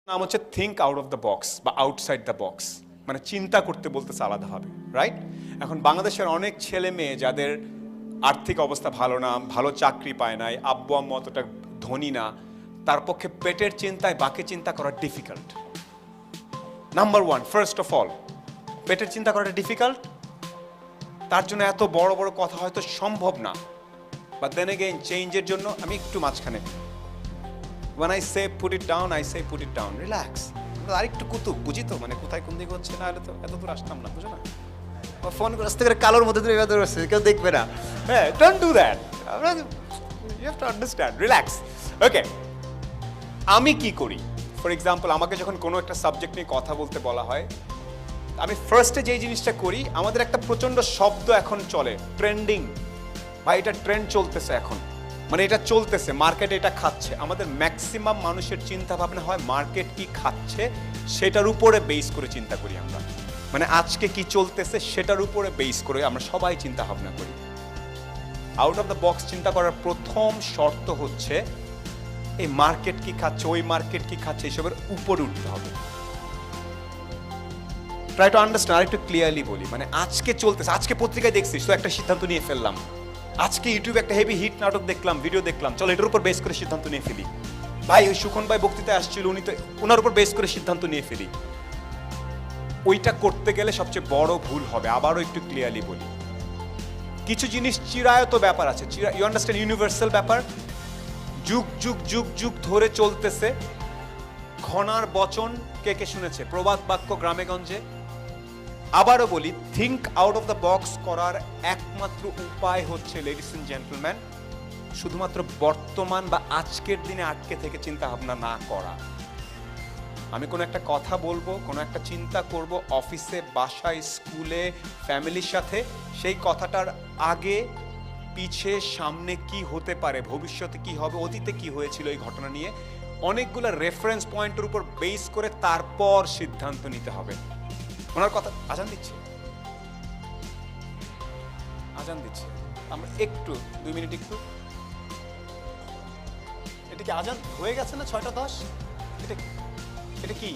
নাম হচ্ছে think out of the box বা আউটসাইড দ্য বক্স, মানে চিন্তা করতে বলতেছে আলাদাভাবে, রাইট? এখন বাংলাদেশের অনেক ছেলে মেয়ে যাদের আর্থিক অবস্থা ভালো না, ভালো চাকরি পায় নাই, আব্বু আম্মু অতটা ধনী না, তার পক্ষে পেটের চিন্তায় বাকি চিন্তা করা difficult. Number one, first of all, পেটের চিন্তা করাটা ডিফিকাল্ট। তার জন্য এত বড় বড় কথা হয়তো সম্ভব না, বাট দেন এগেইন চেঞ্জের জন্য আমি একটু মাঝখানে when I say put it down, I say put it down, relax. আরেকটু কুতুব বুঝি তো, মানে কোথায় কোন দিকে হচ্ছে না, তো এত দূর আসতাম না, বুঝো না? ফোন করে আসতে করে কালোর মধ্যে তুমি এবার আসছে, কেউ দেখবে না। হ্যাঁ, don't do that, you have to understand, relax. Okay, আমি কি করি? ফর এক্সাম্পল, আমাকে যখন কোনো একটা সাবজেক্ট নিয়ে কথা বলতে বলা হয়, আমি ফার্স্টে যেই জিনিসটা করি, আমাদের একটা প্রচন্ড শব্দ এখন চলে, ট্রেন্ডিং, বা এটা ট্রেন্ড চলতেছে এখন, মানে এটা চলতেছে, মার্কেট এটা খাচ্ছে। আমাদের ম্যাক্সিমাম মানুষের চিন্তা ভাবনা হয় মার্কেট কি খাচ্ছে সেটার উপরে বেস করে চিন্তা করি আমরা, মানে আজকে কি চলতেছে সেটার উপরে বেস করে আমরা সবাই চিন্তা ভাবনা করি। আউট অফ দ্য বক্স চিন্তা করার প্রথম শর্ত হচ্ছে এই মার্কেট কি খাচ্ছে, ওই মার্কেট কি খাচ্ছে, এসবের উপরে উঠতে হবে। ট্রাই টু আন্ডারস্ট্যান্ড, আরেকটু ক্লিয়ারলি বলি, মানে আজকে চলতেছে, আজকে পত্রিকায় দেখছিস তো একটা সিদ্ধান্ত নিয়ে ফেললাম, আজকে ইউটিউবে একটা হেভি হিট নাটক দেখলাম, ভিডিও দেখলাম, চলো এটার উপর বেস করে সিদ্ধান্ত নিয়ে ফেলি। ভাই ওই সুখন ভাই বক্তৃতায় আসছিল, উনি তো ওনার উপর বেস করে সিদ্ধান্ত নিয়ে ফেলি। ওইটা করতে গেলে সবচেয়ে বড় ভুল হবে। আবারও একটু ক্লিয়ারলি বলি, কিছু জিনিস চিরায়ত ব্যাপার আছে, ইউ আন্ডারস্ট্যান্ড, ইউনিভার্সাল ব্যাপার, যুগ যুগ যুগ যুগ ধরে চলতেছে। ঘনার বচন কে কে শুনেছে, প্রবাদ বাক্য গ্রামে গঞ্জে। আবারও বলি, think out of the box করার একমাত্র উপায় হচ্ছে, লেডিস এন্ড জেন্টলম্যান, শুধুমাত্র বর্তমান বা আজকের দিনে আটকে থেকে চিন্তা ভাবনা না করা। আমি কোনো একটা কথা বলবো, কোনো একটা চিন্তা করব, অফিসে, বাসায়, স্কুলে, ফ্যামিলির সাথে, সেই কথাটার আগে পিছে সামনে কি হতে পারে, ভবিষ্যতে কি হবে, অতীতে কি হয়েছিল এই ঘটনা নিয়ে, অনেকগুলো রেফারেন্স পয়েন্টের উপর বেস করে তারপর সিদ্ধান্ত নিতে হবে। ওনার কথা আজান দিচ্ছে, আজান দিচ্ছে, আমরা একটু 2 মিনিট একটু, এটা কি আজান হয়ে গেছে না? 6:10। এটা এটা কি?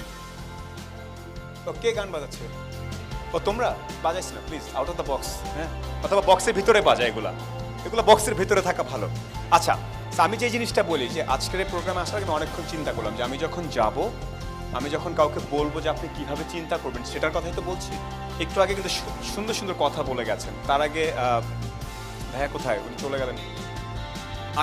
ও কে গান বাজাচ্ছে? ও তোমরা বাজাইছ না? Please out of the box, হ্যাঁ, অথবা বক্সের ভিতরে বাজায়, এগুলো বক্সের ভিতরে থাকা ভালো। আচ্ছা, আমি যে জিনিসটা বলি যে আজকের এই প্রোগ্রামে আসার আগে আমি অনেকক্ষণ চিন্তা করলাম যে আমি যখন যাব, আমি যখন কাউকে বলবো যে আপনি কিভাবে চিন্তা করবেন সেটার কথাই তো বলছি। একটু আগে কিন্তু সুন্দর সুন্দর কথা বলে গেছেন, তার আগে ভাইয়া কোথায়, উনি চলে গেলেন,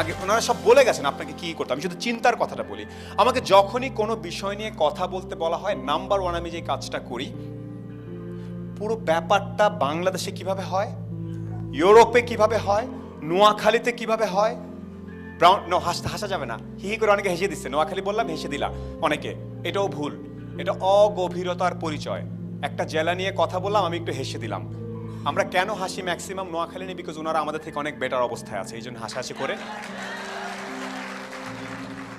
আগে ওনারা সব বলে গেছেন আপনাকে কি করতে। আমি শুধু চিন্তার কথাটা বলি। আমাকে যখনই কোনো বিষয় নিয়ে কথা বলতে বলা হয়, নাম্বার ওয়ান আমি যে কাজটা করি, পুরো ব্যাপারটা বাংলাদেশে কিভাবে হয়, ইউরোপে কিভাবে হয়, নোয়াখালীতে কিভাবে হয়, হাসা যাবে না, হি করে অনেকে হেসে দিচ্ছে, নোয়াখালী বললাম হেসে দিলাম অনেকে, এটাও ভুল, এটা অগভীরতার পরিচয়। একটা জেলা নিয়ে কথা বললাম, আমি একটু হেসে দিলাম। আমরা কেন হাসি ম্যাক্সিমাম নোয়াখালী নিয়ে? বিকজ ওনারা আমাদের থেকে অনেক বেটার অবস্থায় আছে, এই জন্য হাসাহাসি করে।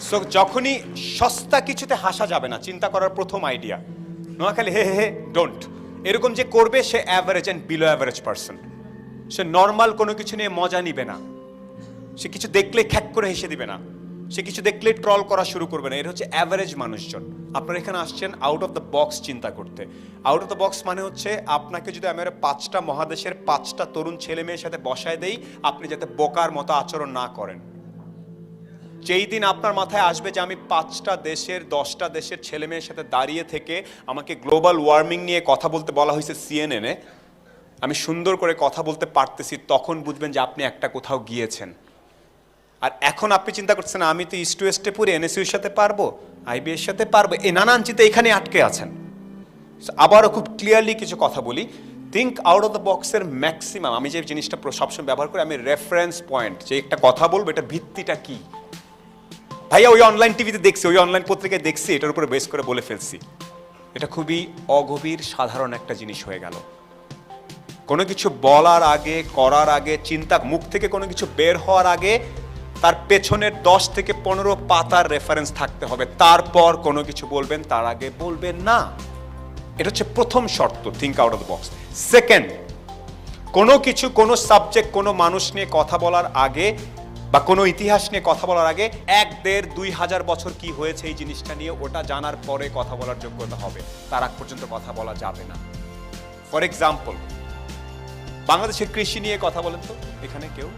সো যখনই সস্তা কিছুতে হাসা যাবে না, চিন্তা করার প্রথম আইডিয়া, নোয়াখালী হে হে হে ডোন্ট, এরকম যে করবে সে average and below average person, সে নর্মাল কোনো কিছু নিয়ে মজা নিবে না, সে কিছু দেখলে খ্যাক করে হেসে দিবে না, সে কিছু দেখলে ট্রল করা শুরু করবে না। এটা হচ্ছে অ্যাভারেজ মানুষজন। আপনারা এখানে আসছেন আউট অফ দ্য বক্স চিন্তা করতে। আউট অফ দ্য বক্স মানে হচ্ছে আপনাকে যদি আমি 5টা মহাদেশের 5টা তরুণ ছেলে মেয়ের সাথে বসায় দেই, আপনি যাতে বোকার মতো আচরণ না করেন। যেই দিন আপনার মাথায় আসবে যে আমি 5টা দেশের 10টা দেশের ছেলে মেয়ের সাথে দাঁড়িয়ে থেকে আমাকে গ্লোবাল ওয়ার্মিং নিয়ে কথা বলতে বলা হয়েছে সিএনএনে, আমি সুন্দর করে কথা বলতে পারতেছি, তখন বুঝবেন যে আপনি একটা কোথাও গিয়েছেন। আর এখন আপনি চিন্তা করছেন আমি তো ইস্ট ওয়েস্টে পড়ি, এনএসইউর সাথে পারবো, আইবি এর সাথে পারবো, এই নানান চিন্তা এখানে আটকে আছেন। আবারও খুব ক্লিয়ারলি কিছু কথা বলি, থিঙ্ক আউট অফ দ্য বক্সের ম্যাক্সিমাম, আমি যে জিনিসটা সবসময় ব্যবহার করি, আমি রেফারেন্স পয়েন্ট, যে একটা কথা বলবো এটা ভিত্তিটা কি। ভাইয়া ওই অনলাইন টিভিতে দেখছি, ওই অনলাইন পত্রিকায় দেখছি, এটার উপরে বেস করে বলে ফেলছি, এটা খুবই অগভীর সাধারণ একটা জিনিস হয়ে গেল। কোনো কিছু বলার আগে, করার আগে, চিন্তা মুখ থেকে কোনো কিছু বের হওয়ার আগে তার পেছনের 10 থেকে 15 পাতার রেফারেন্স থাকতে হবে, তারপর কোনো কিছু বলবেন, তার আগে বলবেন না। এটা হচ্ছে প্রথম শর্ত, think out of the box. Second, কোনো কিছু, কোনো সাবজেক্ট, কোনো মানুষ নিয়ে কথা বলার আগে বা কোনো ইতিহাস নিয়ে কথা বলার আগে 1-1.5-2,000 বছর কি হয়েছে এই জিনিসটা নিয়ে ওটা জানার পরে কথা বলার যোগ্যতা হবে, তার আগ পর্যন্ত কথা বলা যাবে না। ফর এক্সাম্পল, বাংলাদেশের কৃষি নিয়ে কথা বলেন তো এখানে কেউ?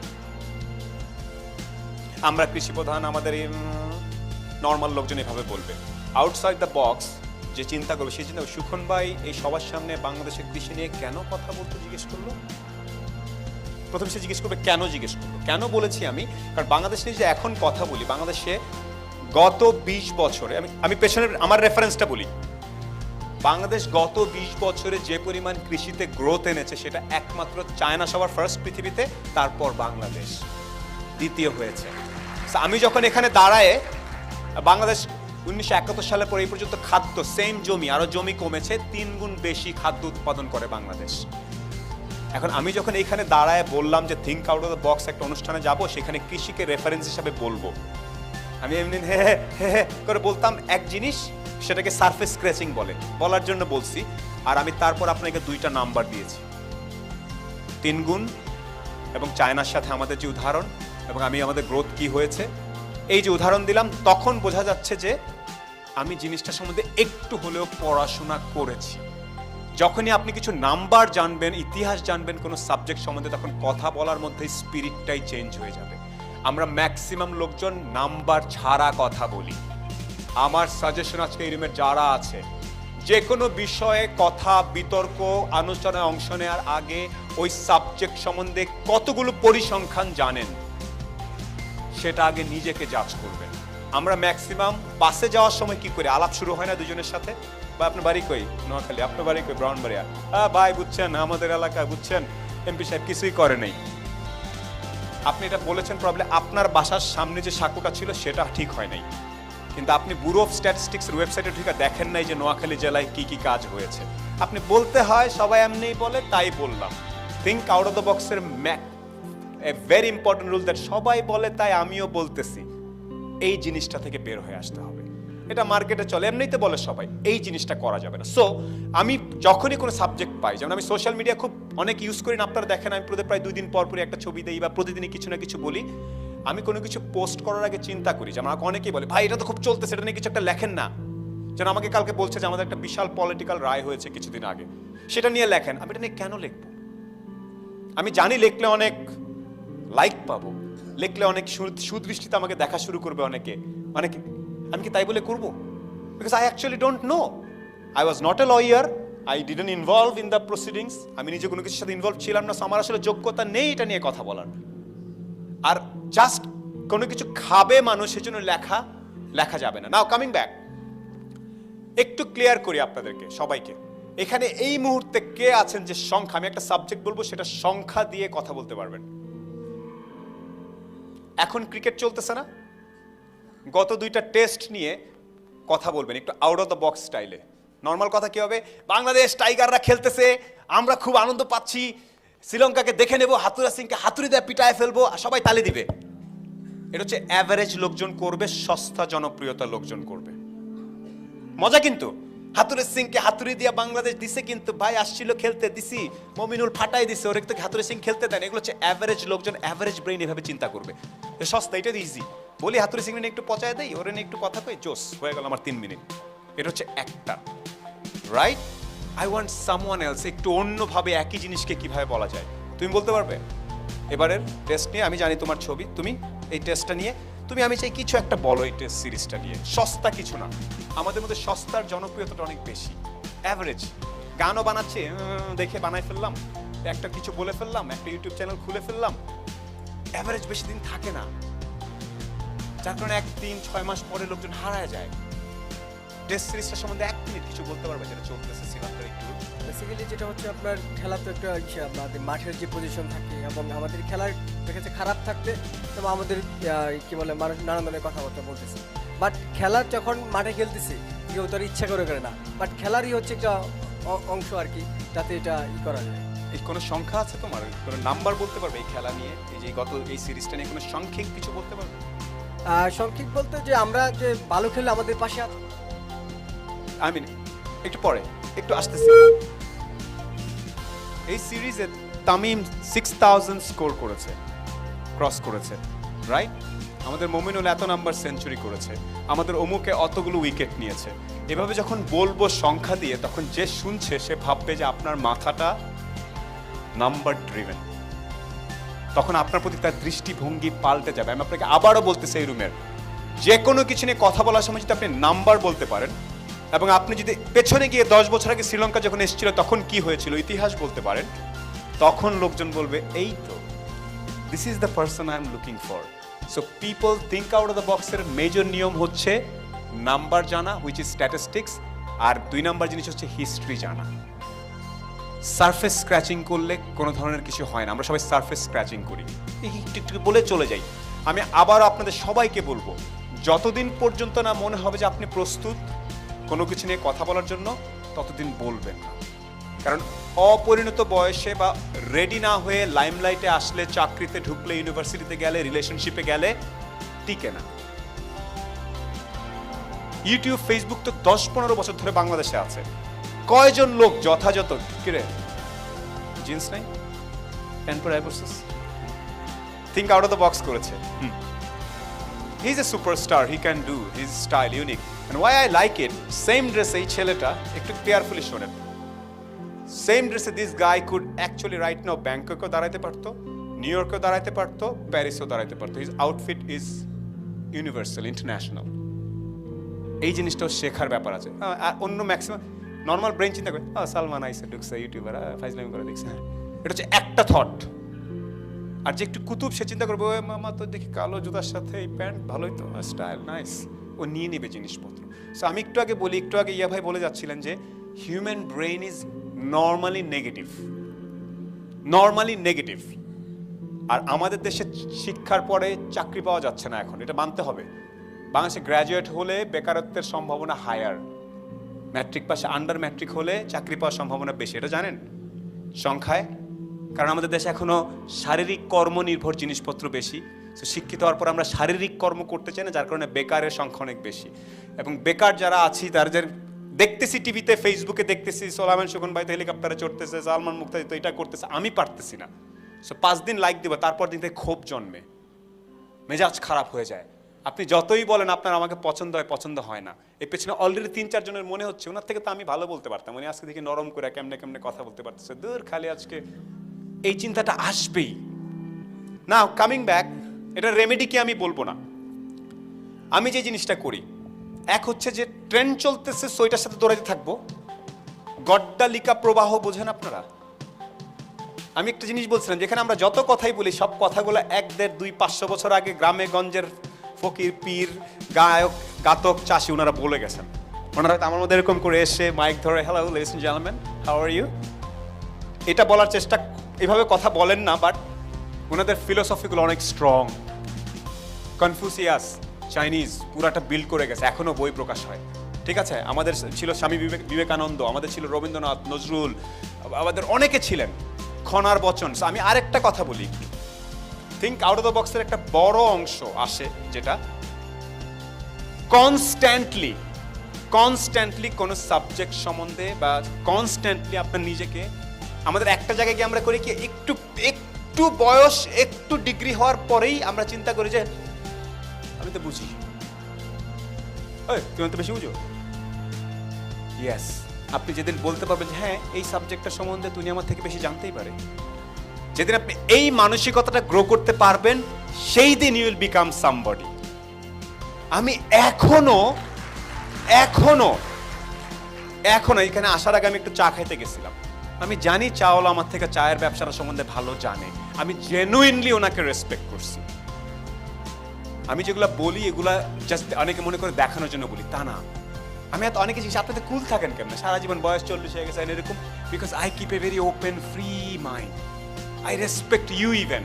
আমরা কৃষি প্রধান, আমাদের নর্মাল লোকজন এভাবে বলবে। আউটসাইড দ্য বক্স যে চিন্তা করবে, সেই চিন্তা, সুখন ভাই এই সবার সামনে বাংলাদেশের কৃষি নিয়ে কেন কথা বলতে জিজ্ঞেস করলো? প্রথম সে জিজ্ঞেস করবে কেন, জিজ্ঞেস করবো কেন বলেছি আমি, কারণ বাংলাদেশ নিয়ে যে এখন কথা বলি, বাংলাদেশে গত 20 বছরে, আমি পেছনের আমার রেফারেন্সটা বলি, বাংলাদেশ গত 20 বছরে যে পরিমাণ কৃষিতে গ্রোথ এনেছে সেটা একমাত্র চায়না সবার ফার্স্ট পৃথিবীতে, তারপর বাংলাদেশ দ্বিতীয় হয়েছে। আমি যখন এখানে দাঁড়ায়, বাংলাদেশ 1971 সালের পর এই পর্যন্ত খাদ্য সেম জমি, আরো জমি কমেছে, 3 গুণ বেশি খাদ্য উৎপাদন করে বাংলাদেশ। এখন আমি যখন এইখানে দাঁড়ায় বললাম যে think out of the box, একটা অনুষ্ঠানে যাব, সেখানে কৃষিকে রেফারেন্স হিসাবে বলবো, আমি এমনি হে হে হে করে বলতাম এক জিনিস, সেটাকে সারফেস স্ক্র্যাচিং বলে, বলার জন্য বলছি। আর আমি তারপর আপনাকে 2টা নাম্বার দিয়েছি, 3 গুণ এবং চায়নার সাথে আমাদের যে উদাহরণ, এবং আমি আমাদের গ্রোথ কি হয়েছে এই যে উদাহরণ দিলাম, তখন বোঝা যাচ্ছে যে আমি জিনিসটা সম্বন্ধে একটু হলেও পড়াশোনা করেছি। যখনই আপনি কিছু নাম্বার জানবেন, ইতিহাস জানবেন কোনো সাবজেক্ট সম্বন্ধে, তখন কথা বলার মধ্যে স্পিরিটটাই চেঞ্জ হয়ে যাবে। আমরা ম্যাক্সিমাম লোকজন নাম্বার ছাড়া কথা বলি। আমার সাজেশন আজকে এই রুমের যারা আছে, যে কোনো বিষয়ে কথা, বিতর্ক, আলোচনায় অংশ নেওয়ার আগে ওই সাবজেক্ট সম্বন্ধে কতগুলো পরিসংখ্যান জানেন সেটা আগে নিজেকে জাজ করবেন। আমরা ম্যাক্সিমাম বাসে যাওয়ার সময় কি করে, আলাপ শুরু হয় না দুজনের সাথে, বা আপনার বাড়ি কই, নোয়াখালী, আপনার বাড়ি কই, ব্রাহ্মণবাড়িয়া, ভাই বুঝছেন আমাদের এলাকায় বুঝছেন এমপি সাহেব কিছুই করে নেই। আপনি এটা বলেছেন প্রবলেম, আপনার বাসার সামনে যে সাঁকুটা ছিল সেটা ঠিক হয় নাই, কিন্তু আপনি ব্যুরো অফ স্ট্যাটিস্টিক্স ওয়েবসাইটে ঠিক দেখেন নাই যে নোয়াখালী জেলায় কি কি কাজ হয়েছে। আপনি বলতে হয়, সবাই এমনিই বলে তাই বললাম। থিঙ্ক আউট অফ দ্য বক্সের a very important rule, that সবাই বলে তাই আমিও বলতেছি, এই জিনিসটা থেকে বের হয়ে আসতে হবে। এটা মার্কেটে চলে, এমনিতে বলে সবাই, এই জিনিসটা করা যাবে না। সো আমি যখনই কোনো সাবজেক্ট পাই, যেমন আমি সোশ্যাল মিডিয়া খুব অনেক ইউজ করি না, আপনারা দেখেন আমি প্রায় 2 দিন পর পরই একটা ছবি দিই বা প্রতিদিনই কিছু না কিছু বলি। আমি কোনো কিছু পোস্ট করার আগে চিন্তা করি, যেমন আমাকে অনেকেই বলে ভাই এটা তো খুব চলতেছে, এটা নিয়ে কিছু একটা লেখেন না। যেন আমাকে কালকে বলছে যে আমাদের একটা বিশাল পলিটিক্যাল রায় হয়েছে কিছুদিন আগে, সেটা নিয়ে লেখেন। আমি এটা নিয়ে কেন লিখবো? আমি জানি লিখলে অনেক লাইক পাবো, লিখলে অনেক সুদৃষ্টিতে আমাকে দেখা শুরু করবে অনেকে, আমি কি তাই বলে করবো? Because I actually don't know, I was not a lawyer, I didn't involve in the proceedings, আমি নিজে কোনো কিছুর সাথে ইনভলভ ছিলাম না, আমার আসলে যোগ্যতা নেই এটা নিয়ে কথা বলার। আর জাস্ট কোনো কিছু খাবে মানুষ, সেজন্য লেখা যাবে না। নাও কামিং ব্যাক, একটু ক্লিয়ার করি আপনাদেরকে সবাইকে, এখানে এই মুহূর্তে কে আছেন যে সংখ্যা, আমি একটা সাবজেক্ট বলবো সেটা সংখ্যা দিয়ে কথা বলতে পারবেন? এখন ক্রিকেট চলতেছে না, গত 2টা টেস্ট নিয়ে কথা বলবেন একটু আউট অফ দ্য বক্স স্টাইলে। নর্মাল কথা কি হবে, বাংলাদেশ টাইগাররা খেলতেছে, আমরা খুব আনন্দ পাচ্ছি, শ্রীলঙ্কাকে দেখে নেব, হাতুরা সিংকে হাতুড়ি দিয়ে পিটায় ফেলবো, সবাই তালি দিবে। এটা হচ্ছে অ্যাভারেজ লোকজন করবে, সস্তা জনপ্রিয়তা লোকজন করবে। মজা কিন্তু, হাতুরে সিংকে হাতুড়ি দিয়া বাংলাদেশ দিছে, কিন্তু ভাই আসছিল খেলতে, দিছি মমিনুল ফাটাই দিছে, ওর থেকে হাতুরে সিং খেলতে দেন। এগুলো হচ্ছে অ্যাভারেজ লোকজন, অ্যাভারেজ ব্রেইন এভাবে চিন্তা করবে, সস্তা, এটা ইজি। বলি হাতুরে সিং নিয়ে একটু পচায় দেই, ওরে নিয়ে একটু কথা কই, জোস হয়ে গেল আমার 3 মিনিট। এটা হচ্ছে একটা, right? I want someone else, একটু অন্যভাবে একই জিনিসকে কিভাবে বলা যায়। তুমি বলতে পারবে এবারের টেস্ট নিয়ে, আমি জানি তোমার ছবি, তুমি এই টেস্টটা নিয়ে আমি চাই কিছু একটা বলো এই টেস্ট সিরিজটা নিয়ে। সস্তা কিছু না, আমাদের মধ্যে সস্তার জনপ্রিয়তাটা অনেক বেশি। অ্যাভারেজ গানও বানাচ্ছে, দেখে বানাই ফেললাম, একটা কিছু বলে ফেললাম, একটা ইউটিউব চ্যানেল খুলে ফেললাম, অ্যাভারেজ বেশি দিন থাকে না, যার কারণে 1-3-6 মাস পরে লোকজন হারায় যায়। টেস্ট সিরিজটা সম্বন্ধে 1 মিনিট কিছু বলতে পারবে যেটা চলতেছে শ্রীলঙ্কার একটু? বেসিক্যালি যেটা হচ্ছে আপনার খেলা তো একটা আমাদের মাঠের যে পজিশন থাকে, এবং আমাদের খেলার দেখেছে খারাপ থাকতে এবং আমাদের কি বলে মানুষ নানান ধরনের কথাবার্তা বলতেছে, বাট খেলার যখন মাঠে খেলতেছি কেউ তার ইচ্ছা করে না, বাট খেলারই হচ্ছে একটা অংশ আর কি, যাতে এটা করা যায়। এই কোনো সংখ্যা আছে তোমার, কোনো নাম্বার বলতে পারবে এই খেলা নিয়ে, এই যে গত এই সিরিজটা নিয়ে কোনো সংখ্যিক কিছু বলতে পারবে? সংক্ষিপ্ত বলতে যে আমরা যে ভালো খেলে আমাদের পাশে আমি একটু পরে একটু আসতেছি। এই সিরিজে তামিম 6000 স্কোর করেছে, ক্রস করেছে। রাইট? আমাদের মমিনুল এত নাম্বার সেঞ্চুরি করেছে, আমাদের অমুকে অতগুলো উইকেট নিয়েছে। এভাবে যখন বলবো সংখ্যা দিয়ে, তখন যে শুনছে সে ভাববে যে আপনার মাথাটা নাম্বার ড্রিভেন। তখন আপনার প্রতি তার দৃষ্টিভঙ্গি পাল্টে যাবে। আমি আপনাকে আবারও বলতেছি, এই রুমের যে কোনো কিছু নিয়ে কথা বলার সময় যদি আপনি নাম্বার বলতে পারেন, এবং আপনি যদি পেছনে গিয়ে 10 বছর আগে শ্রীলঙ্কা যখন এসেছিল তখন কি হয়েছিল ইতিহাস বলতে পারেন, তখন লোকজন বলবে এই তো, this is the person I am looking for. So people think out of the বক্সের মেজর নিয়ম হচ্ছে নাম্বার জানা, হুইচ ইজ স্ট্যাটিস্টিক্স, আর 2 নাম্বার জিনিস হচ্ছে হিস্ট্রি জানা। সারফেস স্ক্র্যাচিং করলে কোনো ধরনের কিছু হয় না, আমরা সবাই সারফেস স্ক্র্যাচিং করি, একটু বলে চলে যাই। আমি আবারও আপনাদের সবাইকে বলবো, যতদিন পর্যন্ত না মনে হবে যে আপনি প্রস্তুত কোনো কিছু নিয়ে কথা বলার জন্য, ততদিন বলবেন না। কারণ অপরিণত বয়সে বা রেডি না হয়ে লাইমলাইটে আসলে, চাকরিতে ঢুকলে, ইউনিভার্সিটিতে গেলে, রিলেশনশিপে গেলে টিকে না। ইউটিউব, ফেসবুক তো 10-15 বছর ধরে বাংলাদেশে আছে। কয়জন লোক যথাযথ কিরে জিন্স নাই, প্যান্ট পরে বসছিস, think out of the box করেছে। He is a superstar, he can do his style unique, and why I like it. Same ড্রেসে এই ছেলেটা, একটু কেয়ারফুলি শোনেন, সেম ড্রেসে this guy could actually right now ব্যাংককেও দাঁড়াইতে পারতো, নিউ ইয়র্কেও দাঁড়াইতে পারতো, প্যারিসেও দাঁড়াইতে পারতো। His outfit is universal, international. এই জিনিসটাও শেখার ব্যাপার আছে। আর অন্য ম্যাক্সিমাম নর্মাল ব্রেন চিন্তা করে, সালমান আইসে ঢুকছে, ইউটিউবার ফাইজলামি করে দেখছে, হ্যাঁ, এটা হচ্ছে একটা থট। আর যে একটু কুতুব, সে চিন্তা করবে, ওই মামা তো দেখি কালো জুতার সাথে এই প্যান্ট, ভালোই তো, স্টাইল নাইস, ও নিয়ে নেবে জিনিসপত্র। সো আমি একটু আগে ইয়া ভাই বলে যাচ্ছিলেন যে human brain is normally negative. আর আমাদের দেশে শিক্ষার পরে চাকরি পাওয়া যাচ্ছে না এখন, এটা মানতে হবে। বাংলাদেশে গ্র্যাজুয়েট হলে বেকারত্বের সম্ভাবনা হায়ার, ম্যাট্রিক পাশে আন্ডার ম্যাট্রিক হলে চাকরি পাওয়ার সম্ভাবনা বেশি, এটা জানেন সংখ্যায়। কারণ আমাদের দেশে এখনো শারীরিক কর্ম নির্ভর জিনিসপত্র বেশি। তো শিক্ষিত হওয়ার পর আমরা শারীরিক কর্ম করতে চাই না, যার কারণে বেকারের সংখ্যা অনেক বেশি। এবং বেকার যারা আছি, তাদের দেখতেছি টিভিতে, ফেসবুকে দেখতেছি, সোলাইমান সুখন ভাই তো হেলিকপ্টারে চড়তেছে, সালমান মুক্তাদি তো এটা করতেছে, আমি পারতেছি না। সো 5 দিন লাইক দেবো, তারপর দিন থেকে ক্ষোভ জন্মে, মেজাজ খারাপ হয়ে যায়। আপনি যতই বলেন আপনার আমাকে পছন্দ হয় না, এর পেছনে অলরেডি 3-4 জনের মনে হচ্ছে ওনার থেকে তো আমি ভালো বলতে পারতাম, উনি আজকে দেখি নরম করে কেমনে কথা বলতে পারতেছে, দূর খালি আজকে, এই চিন্তাটা আসবেই না। কামিং ব্যাক, এটা রেমেডি কি আমি বলবো না। আমি যে জিনিসটা করি, এক হচ্ছে যে ট্রেন চলতেছে, সোয়েটার সাথে দৌড়াইতে থাকবো, গড্ডালিকা প্রবাহ বোঝেন আপনারা? আমি একটা জিনিস বলছিলাম, যেখানে আমরা যত কথাই বলি, সব কথাগুলো 1-1.5-2-500 বছর আগে গ্রামে গঞ্জের ফকির, পীর, গায়ক, গাতক, চাষি ওনারা বলে গেছেন। ওনারা আমার মধ্যে এরকম করে এসে মাইক ধরে, hello ladies and gentleman, how are you, এটা বলার চেষ্টা, এভাবে কথা বলেন না, বাট ওনাদের ফিলোসফিগুলো অনেক স্ট্রং। কনফুসিয়াস, চাইনিজ, পুরাটা বিল্ড করে গেছে, এখনো বই প্রকাশ হয়, ঠিক আছে। আমাদের ছিল স্বামী বিবেকানন্দ, আমাদের ছিল রবীন্দ্রনাথ, নজরুল, আমাদের অনেকে ছিলেন, খনার বচন। আমি আরেকটা কথা বলি, থিঙ্ক আউট অফ দ্য বক্সের একটা বড় অংশ আসে, যেটা কনস্ট্যান্টলি কোন সাবজেক্ট সম্বন্ধে, বা কনস্ট্যান্টলি আপনার নিজেকে, আমাদের একটা জায়গায় গিয়ে আমরা করি কি, একটু বয়স, একটু ডিগ্রি হওয়ার পরেই আমরা চিন্তা করি যে আমি তো বুঝি, তুমি তো বেশি বুঝো। ইয়েস, আপনি যেদিন বলতে পারবেন যে হ্যাঁ, এই সাবজেক্টটা সম্বন্ধে তুমি আমার থেকে বেশি জানতেই পারে, যেদিন আপনি এই মানসিকতাটা গ্রো করতে পারবেন, সেই দিন ইউ উইল বিকাম সামবডি। আমি এখনো এখানে আসার আগে আমি একটু চা খাইতে গেছিলাম। আমি জানি চাওয়ালা আমার থেকে চায়ের ব্যবসাটা সম্বন্ধে ভালো জানে, আমি জেনুইনলি ওনাকে রেসপেক্ট করছি। আমি যেগুলা বলি, এগুলা জাস্ট অনেকে মনে করে দেখানোর জন্য বলি, তা না। আমি এত অনেকে জিনিস, আপনাদের কুল থাকেন কেমন, সারা জীবন বয়স 40 হয়ে গেছে এরকম, because I keep a very open free mind, I respect you. Even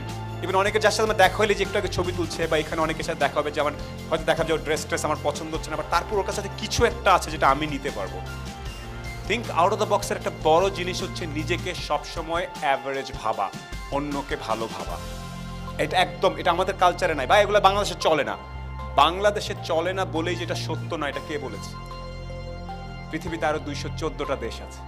অনেকে যার সাথে আমার দেখা হলে, যে একটু আগে ছবি তুলছে, বা এখানে অনেকের সাথে দেখা হবে, যে আমার হয়তো দেখা যাবে ড্রেস আমার পছন্দ হচ্ছে না, বা তারপর ওর কাছে কিছু একটা আছে যেটা আমি নিতে পারবো। থিঙ্ক আউট অফ দ্য বক্সের একটা বড় জিনিস হচ্ছে নিজেকে সবসময় অ্যাভারেজ ভাবা, অন্যকে ভালো ভাবা। এটা আমাদের কালচারে নাই, বা এগুলো বাংলাদেশে চলে না। বাংলাদেশে চলে না বলেই যেটা সত্য না, এটা কে বলেছে? পৃথিবীতে আরো 214টা দেশ আছে।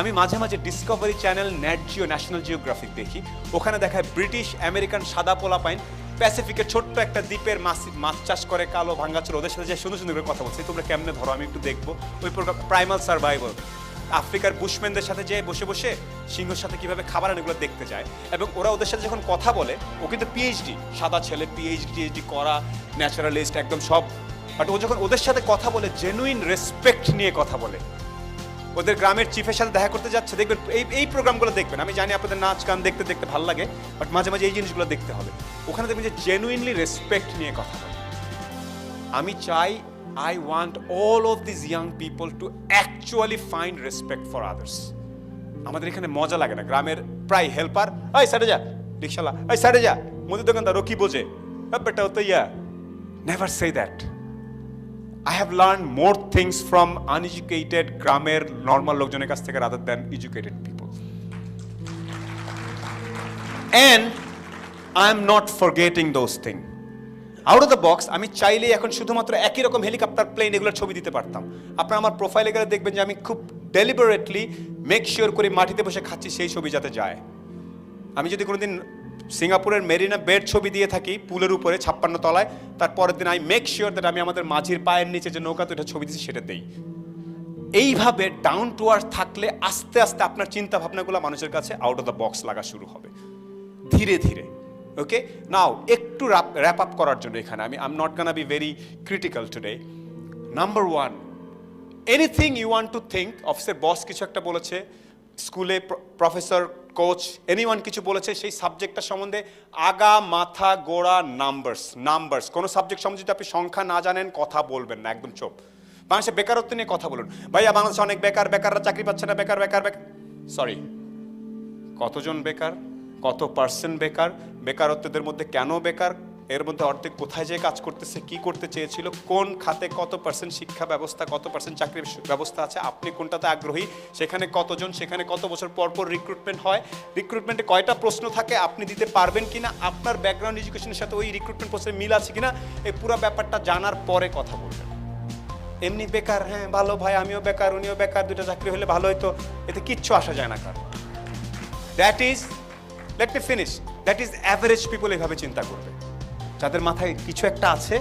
আমি মাঝে মাঝে Discovery channel, net Jio, national geographic দেখি, ওখানে দেখায় ব্রিটিশ আমেরিকান সাদা পোলাপাইন প্যাসিফিকের ছোট্ট একটা দ্বীপের মাছ চাষ করে কালো ভাঙ্গাচোর, ওদের সাথে যে সুন্দর সুন্দর করে কথা বলছে, তোমরা কেমনে ধরো আমি একটু দেখবো। ওই প্রোগ্রাম প্রাইমাল সার্ভাইভাল, আফ্রিকার বুশম্যানদের সাথে যে বসে বসে সিংহের সাথে কিভাবে খাবার আনে এগুলো দেখতে যায়, এবং ওরা ওদের সাথে যখন কথা বলে, ও কিন্তু পিএইচডি, সাদা ছেলে, পিএইচডি করা, ন্যাচারালিস্ট একদম সব, বাট ও যখন ওদের সাথে কথা বলে জেনুইন রেসপেক্ট নিয়ে কথা বলে। ওদের গ্রামের চিফের সাথে দেখা করতে যাচ্ছে, দেখবেন এই প্রোগ্রামগুলো দেখবেন। আমি জানি আপনাদের নাচ গান দেখতে দেখতে ভালো লাগে, বাট মাঝে মাঝে এই জিনিসগুলো দেখতে হবে। ওখানে দেখবেন যে জেনুইনলি রেসপেক্ট নিয়ে কথা বলে। আমি চাই, I want all of these young people to actually find respect for others. আমাদের এখানে মজা লাগে না, গ্রামের প্রায় হেল্পার, এই সাইডে যা, রিক্সাওয়ালা, এই সাইডে যা, মুদির দোকানদার, ও কি বোঝে, বেটা ও তো ইয়া। Never say that. I have learned more things from uneducated গ্রামের নর্মাল লোকজনের কাছ থেকে rather than educated people. And I am not forgetting those things. Out of the box আমি চাইলেই এখন শুধুমাত্র একই রকম হেলিকপ্টার, প্লেন এগুলোর ছবি দিতে পারতাম। আপনারা আমার প্রোফাইলে গেলে দেখবেন যে আমি খুব ডেলিবারেটলি মেক শিওর করি মাটিতে বসে খাচ্ছি সেই ছবি যাতে যায়। আমি যদি কোনোদিন সিঙ্গাপুরের মেরিনা বের ছবি দিয়ে থাকি পুলের উপরে 56 তলায়, তারপরের দিন আই মেক শিওর দ্যাট আমি আমাদের মাঝির পায়ের নিচে যে নৌকা, তো এটা ছবি দিচ্ছি সেটা দেই। এইভাবে ডাউন টু আর্থ থাকলে আস্তে আস্তে আপনার চিন্তা ভাবনাগুলো মানুষের কাছে আউট অফ দ্য বক্স লাগা শুরু হবে ধীরে ধীরে। ওকে, নাও একটু র্যাপ আপ করার জন্য এখানে I'm not gonna be very critical today. Number one, anything you want to think, অফিসের বস কিছু একটা বলেছে, স্কুলে প্রফেসর, কোচ, এনিওয়ান কিছু বলেছে, সেই সাবজেক্টটা সম্বন্ধে আগা মাথা গোড়া নাম্বারস, কোনো সাবজেক্ট সম্বন্ধে যদি আপনি সংখ্যা না জানেন কথা বলবেন না, একদম চুপ। বাংলাদেশে বেকারত্ব নিয়ে কথা বলুন, ভাইয়া বাংলাদেশে অনেক বেকাররা চাকরি পাচ্ছে না, বেকার, সরি, কতজন বেকার, কত পার্সেন্ট বেকার, বেকারত্বদের মধ্যে কেন বেকার, এর মধ্যে অর্ধেক কোথায় যেয়ে কাজ করতেছে, কি করতে চেয়েছিল, কোন খাতে কত পার্সেন্ট শিক্ষা ব্যবস্থা, কত পার্সেন্ট চাকরির ব্যবস্থা আছে, আপনি কোনটাতে আগ্রহী, সেখানে কতজন, সেখানে কত বছর পর পর রিক্রুটমেন্ট হয়, রিক্রুটমেন্টে কয়টা প্রশ্ন থাকে, আপনি দিতে পারবেন কিনা, আপনার ব্যাকগ্রাউন্ড এডুকেশনের সাথে ওই রিক্রুটমেন্ট প্রসেসে মিল আছে কিনা, এই পুরো ব্যাপারটা জানার পরে কথা বলবেন। এমনি বেকার, হ্যাঁ ভালো ভাই আমিও বেকার, উনিও বেকার, দুটো চাকরি হলে ভালো হতো, এতে কিচ্ছু আসা যায় না কারণ। That is, let me finish, that is average people এভাবে চিন্তা করবে, যাদের মাথায় কিছু একটা আছে,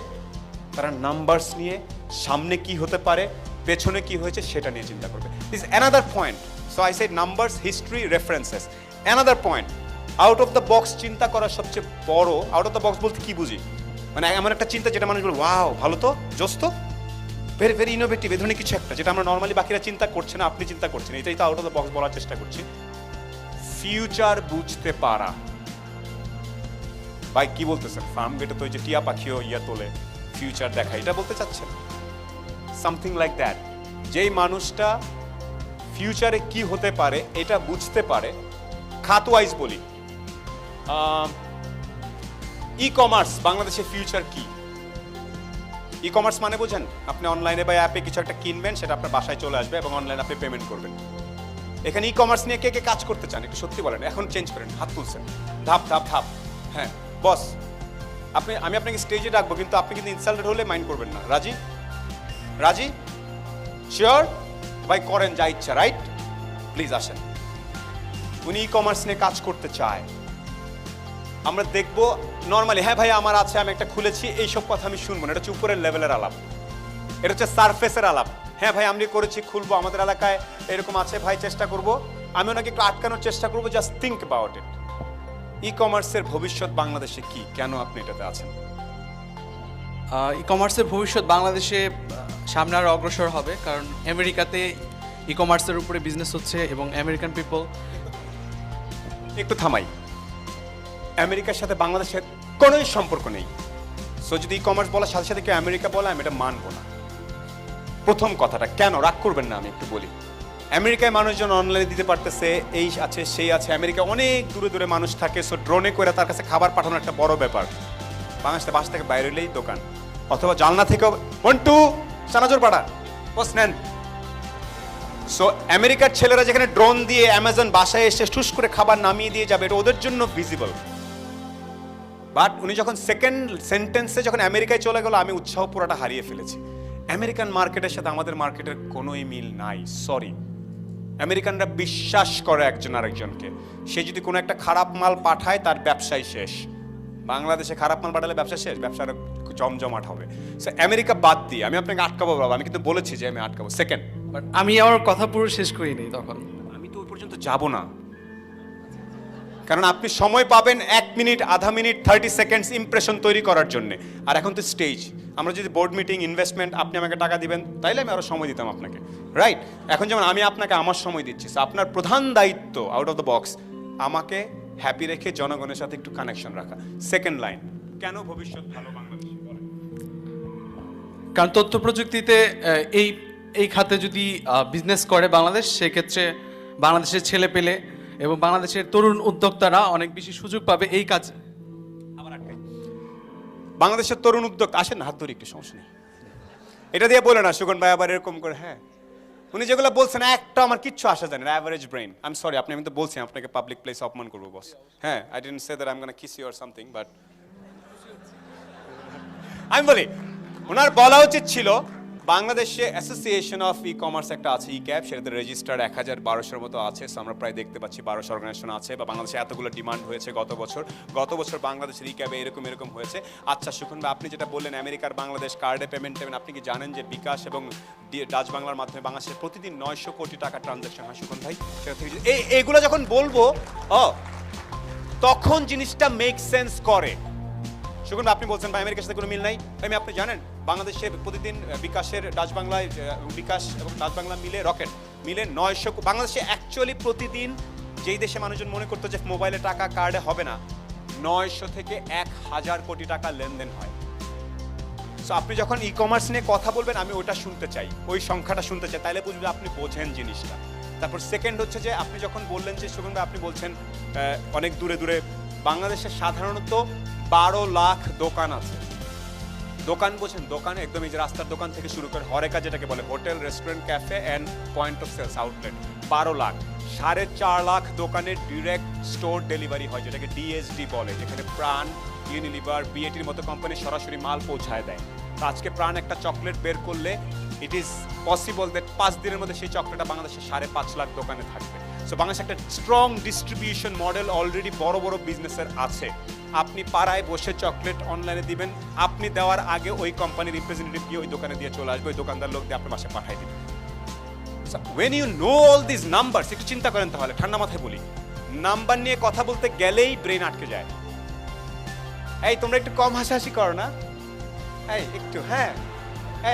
তারা নাম্বারস নিয়ে সামনে কি হতে পারে, পেছনে কি হয়েছে সেটা নিয়ে চিন্তা করবে। This another point, so I said numbers, history, references. Another point, out of the box চিন্তা করার সবচেয়ে বড়, আউট অফ দ্য বক্স বলতে কি বুঝি, মানে এমন একটা চিন্তা যেটা মানুষ বলে ওয়াও ভালো তো, জোস তো, ভেরি ভেরি ইনোভেটিভ, এ ধরনের কিছু একটা যেটা আমরা নর্মালি বাকিরা চিন্তা করছে না, আপনি চিন্তা করছেন, এটাই তো আউট অফ দ্য বক্স বলার চেষ্টা করছি। ফিউচার বুঝতে পারা। ভাই কি বলতেছেন, ফার্ম গেটে তো ওই যে টিয়া পাখিও ইয়া তোলে, ফিউচার দেখা, এটা বলতে চাচ্ছেন? Something like that. যেই মানুষটা ফিউচারে কি হতে পারে এটা বুঝতে পারে, খাত ওয়াইজ বলি, ই কমার্স বাংলাদেশে ফিউচার কি? ই কমার্স মানে বোঝেন, আপনি অনলাইনে বা অ্যাপে কিছু একটা কিনবেন, সেটা আপনার বাসায় চলে আসবে এবং অনলাইনে আপনি পেমেন্ট করবেন। এখানে ই কমার্স নিয়ে কে কে কাজ করতে চান একটু সত্যি বলেন, এখন চেঞ্জ করেন, হাত তুলছেন, ধাপ ধাপ ধাপ। হ্যাঁ বস, আমি আপনাকে স্টেজে ডাকবো, কিন্তু আপনি কিন্তু ইনসাল্টেড হলে মাইন্ড করবেন না। রাজি শিওর? ভাই করেন যা ইচ্ছা, রাইট? প্লিজ আসেন। উনি ই কমার্স নিয়ে কাজ করতে চায়, আমরা দেখবো নর্মালি, হ্যাঁ ভাই আমার আছে, আমি একটা খুলেছি, এইসব কথা আমি শুনবো না, এটা হচ্ছে উপরের লেভেলের আলাপ, এটা হচ্ছে সারফেসের আলাপ। হ্যাঁ ভাই আমি করেছি, খুলবো, আমাদের এলাকায় এরকম আছে ভাই, চেষ্টা করব, আমি ওনাকে একটু আটকানোর চেষ্টা করবো, জাস্ট থিঙ্ক অ্যাবাউট ইট। ই কমার্সের ভবিষ্যৎ বাংলাদেশে কি, কেন আপনি এটাতে আছেন? ই কমার্সের ভবিষ্যৎ বাংলাদেশে সামনে আরও অগ্রসর হবে, কারণ আমেরিকাতে ই কমার্সের উপরে বিজনেস হচ্ছে এবং আমেরিকান পিপল। একটু থামাই, আমেরিকার সাথে বাংলাদেশের কোনোই সম্পর্ক নেই। সো যদি ই কমার্স বলার সাথে সাথে কেউ আমেরিকা বলে, আমি এটা মানবো না। প্রথম কথাটা, কেন রাগ করবেন না, আমি একটু বলি। আমেরিকায় মানুষজন অনলাইনে দিতে পারতেছে, এই আছে সেই আছে, আমেরিকায় অনেক দূরে দূরে মানুষ থাকে, সো ড্রোনে করে তার কাছে খাবার পাঠানো একটা বড় ব্যাপার। বাংলাদেশে বাসা থেকে বাইরে হলেই দোকান, অথবা জানলা থেকেও 1 2 সানাজোর পাঠা বস নেন। সো আমেরিকার ছেলেরা যেখানে ড্রোন দিয়ে অ্যামাজন বাসায় এসে ঠুস করে খাবার নামিয়ে দিয়ে যাবে, এটা ওদের জন্য ভিজিবল। বাট উনি যখন সেকেন্ড সেন্টেন্সে যখন আমেরিকায় চলে গেল, আমি উৎসাহ পুরোটা হারিয়ে ফেলেছি। আমেরিকান মার্কেটের সাথে আমাদের মার্কেটের কোনোই মিল নাই, সরি। আমেরিকানরা বিশ্বাস করে একজন আরেকজনকে, সে যদি কোনো একটা খারাপ মাল পাঠায় তার ব্যবসায় শেষ। বাংলাদেশে খারাপ মাল পাঠালে ব্যবসা শেষ, ব্যবসার জমজমাট হবে। সো আমেরিকা বাদ দিয়ে আমি আপনাকে আটকাবো বাবা, আমি কিন্তু বলেছি যে আমি আটকাবো। সেকেন্ড, বাট আমি আমার কথা পুরো শেষ করিনি তখন। আমি তো ওই পর্যন্ত যাব না, কারণ আপনি সময় পাবেন 1 মিনিট, আধা মিনিট, 30 সেকেন্ডস ইমপ্রেশন তৈরি করার জন্য। আর এখন তো স্টেজ, আমরা যদি বোর্ড মিটিং, ইনভেস্টমেন্ট, আপনি আমাকে টাকা দিবেন, তাইলে আমি আরো সময় দিতাম আপনাকে, রাইট? এখন যেমন আমি আপনাকে আমার সময় দিচ্ছি, so আপনার প্রধান দায়িত্ব আউট অফ দ্য বক্স আমাকে হ্যাপি রেখে জনগণের সাথে একটু কানেকশন রাখা। সেকেন্ড লাইন, কেন ভবিষ্যৎ ভালো বাংলাদেশ? কারণ তথ্য প্রযুক্তিতে এই এই খাতে যদি বিজনেস করে বাংলাদেশ, সেক্ষেত্রে বাংলাদেশের ছেলে পেলে এবং বাংলাদেশের তরুণ উদ্যোক্তারা অনেক বেশি সুযোগ পাবে এই কাজ। আবার আটকাই, বাংলাদেশের তরুণ উদ্যোগ আসেন না, হাত ধরে একটু, সমস্যা নেই। এটা দিয়ে বলে না সুগন ভাই আবার এরকম করে, হ্যাঁ উনি যেগুলো বলছেন একটা আমার কিচ্ছু আসা যায় না, average brain. I am sorry, আমি তো বলছি আপনাকে পাবলিক প্লেস অপমান করবো বস। হ্যাঁ, I didn't say that I am gonna kiss you or something, but আমি বলি ওনার বলা উচিত ছিল বাংলাদেশে অ্যাসোসিয়েশন অফ ই কমার্স একটা আছে, ই ক্যাব, সেটাতে রেজিস্টার্ড 1200-এর মতো আছে। সো আমরা প্রায় দেখতে পাচ্ছি 1200 অর্গানাইজেশন আছে, বা বাংলাদেশে এতগুলো ডিমান্ড হয়েছে গত বছর বাংলাদেশের ই ক্যাবে এরকম হয়েছে। আচ্ছা সুখন ভাই, আপনি যেটা বললেন আমেরিকার বাংলাদেশ কার্ডে পেমেন্ট দেবেন, আপনি কি জানেন যে বিকাশ এবং ডাচ বাংলার মাধ্যমে বাংলাদেশের প্রতিদিন 900 কোটি টাকা ট্রানজাকশন হয় সুখন ভাই? সেটা থেকে এইগুলো যখন বলবো তখন জিনিসটা মেক সেন্স করে। সুগন্ধ আপনি বলছেন ভাই আমেরিকার সাথে কোনো মিল নাই, আমি আপনি জানেন বাংলাদেশে প্রতিদিন বিকাশের ডাচ বাংলায় বিকাশ এবং ডাচ বাংলা মিলে রকেট মিলে 900, বাংলাদেশে অ্যাকচুয়ালি প্রতিদিন যেই দেশে মানুষজন মনে করতো যে মোবাইলে টাকা কার্ডে হবে না, 900 থেকে 1000 কোটি টাকা লেনদেন হয়। সো আপনি যখন ই কমার্স নিয়ে কথা বলবেন আমি ওটা শুনতে চাই, ওই সংখ্যাটা শুনতে চাই, তাইলে বুঝবে আপনি বোঝেন জিনিসটা। তারপর সেকেন্ড হচ্ছে যে আপনি যখন বললেন যে সুগন্ধ আপনি বলছেন অনেক দূরে দূরে, বাংলাদেশে সাধারণত 12 লাখ দোকান আছে। দোকান বোঝেন, দোকান একদম এই যে রাস্তার দোকান থেকে শুরু করে হরেকা, যেটাকে বলে hotel, restaurant, cafe and point of sales outlet, 12 lakh. 4.5 lakh দোকানের ডিরেক্ট স্টোর ডেলিভারি হয়, যেটাকে ডিএসডি বলে, যেখানে প্রাণ, ইউনিলিভার, বিএটির মতো কোম্পানি সরাসরি মাল পৌঁছায় দেয়। তো আজকে প্রাণ একটা চকলেট বের করলে ইট ইজ পসিবল দ্যাট 5 দিনের মধ্যে সেই চকলেটটা বাংলাদেশে 5.5 লাখ দোকানে থাকবে। সো বাংলাদেশে একটা স্ট্রং ডিস্ট্রিবিউশন মডেল অলরেডি বড় বড় বিজনেসের আছে। আপনি পাড়ায় বসে চকলেট অনলাইনে দিবেন, আপনি দেওয়ার আগে ওই কোম্পানির রিপ্রেজেন্টেটিভ গিয়ে ওই দোকানে দিয়ে চলে আসবে, ওই দোকানদার লোক দিয়ে আপনার বাসায় পাঠাই দিবে। When you know all this numbers, একটু চিন্তা করেন তাহলে, ঠান্ডা মাথায় বলি, নাম্বার নিয়ে কথা বলতে গেলেই ব্রেন আটকে যায়। এই তোমরা একটু কম হাসাহাসি করো না, এই একটু, হ্যাঁ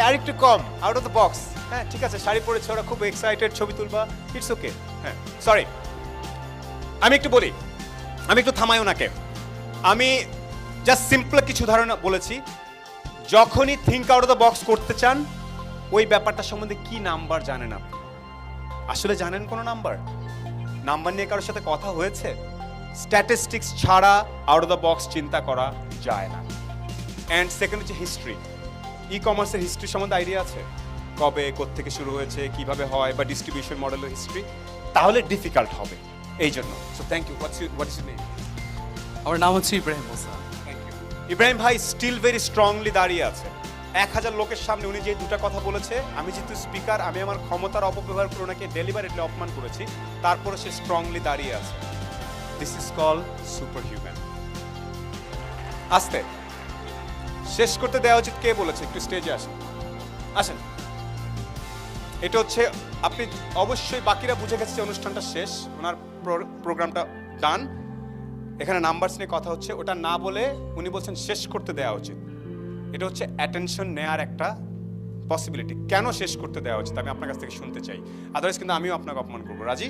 আর একটু কম, আউট অফ দ্য বক্স। হ্যাঁ ঠিক আছে, শাড়ি পরেছে, ওরা খুব এক্সাইটেড, ছবি তুলবা, ইটস ওকে। হ্যাঁ সরি, আমি একটু বলি, আমি একটু থামাই ওনাকে। আমি জাস্ট সিম্পল কিছু ধারণা বলেছি। যখনই think out of the box করতে চান, ওই ব্যাপারটা সম্বন্ধে কি নাম্বার জানেন আপনি? আসলে জানেন কোনো নাম্বার? নাম্বার নিয়ে কারোর সাথে কথা হয়েছে? স্ট্যাটিস্টিক্স ছাড়া আউট অফ দ্য বক্স চিন্তা করা যায় না। অ্যান্ড সেকেন্ড হচ্ছে হিস্ট্রি। ই কমার্সের হিস্ট্রি সম্বন্ধে আইডিয়া আছে? কবে, কোত্থেকে শুরু হয়েছে, কিভাবে হয়, বা ডিস্ট্রিবিউশন মডেলের হিস্ট্রি? তাহলে ডিফিকাল্ট হবে এই জন্য। So thank you. What is your name? আমার নাম হচ্ছে ইব্রাহিম মোসা। ইব্রাহিম ভাই স্টিল ভেরি স্ট্রংলি দাঁড়িয়ে আছে। 1000 লোকের সামনে উনি যে দুটা কথা বলেছে, আমি যেহেতু স্পিকার, আমি আমার ক্ষমতার অপব্যবহার করে ওনাকে ডেলিভারেটলি অপমান করেছি, তারপরে সে স্ট্রংলি দাঁড়িয়ে আছে। This is called super human. আস্তে শেষ করতে দেওয়া উচিত কে বলেছে? একটু স্টেজে আসেন, আসেন। এটা হচ্ছে, আপনি অবশ্যই বাকিরা বুঝে গেছে যে অনুষ্ঠানটা শেষ, ওনার প্রোগ্রামটা ডান। এখানে নাম্বারস নিয়ে কথা হচ্ছে, ওটা না বলে উনি বলছেন শেষ করতে দেওয়া উচিত। এটা হচ্ছে অ্যাটেনশন নেয়ার একটা পসিবিলিটি। কেন শেষ করতে দেওয়া উচিত আমি আপনার কাছ থেকে শুনতে চাই, আদারওয়াইজ কিন্তু আমিও আপনাকে অপমান করবো। রাজি?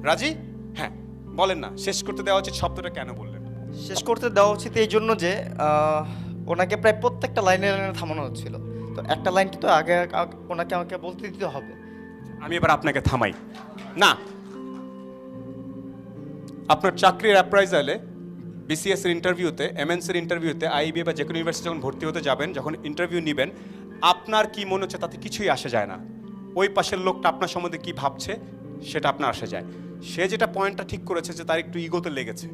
রাজি? হ্যাঁ বলেন না, শেষ করতে দেওয়া উচিত শব্দটা কেন বললেন? শেষ করতে দেওয়া উচিত এই জন্য যে ওনাকে প্রায় প্রত্যেকটা লাইনে লাইনে থামানো হচ্ছিল, তো একটা লাইন কিন্তু আগে ওনাকে আমাকে বলতে দিতে হবে। আমি এবার আপনাকে থামাই না। আপনার চাকরির অ্যাপ্রাইজালে, বিসিএস এর ইন্টারভিউতে, এমএনসি এর ইন্টারভিউতে, আইবি বা যে কোনো ইউনিভার্সিটি যখন ভর্তি হতে যাবেন, যখন ইন্টারভিউ নেবেন, আপনার কি মনে হচ্ছে তাতে কিছুই আসে যায় না। ওই পাশের লোকটা আপনার সম্বন্ধে কি ভাবছে সেটা আপনার আসে যায়। সে যেটা পয়েন্টটা ঠিক করেছে যে তার একটু ইগোতে লেগেছে,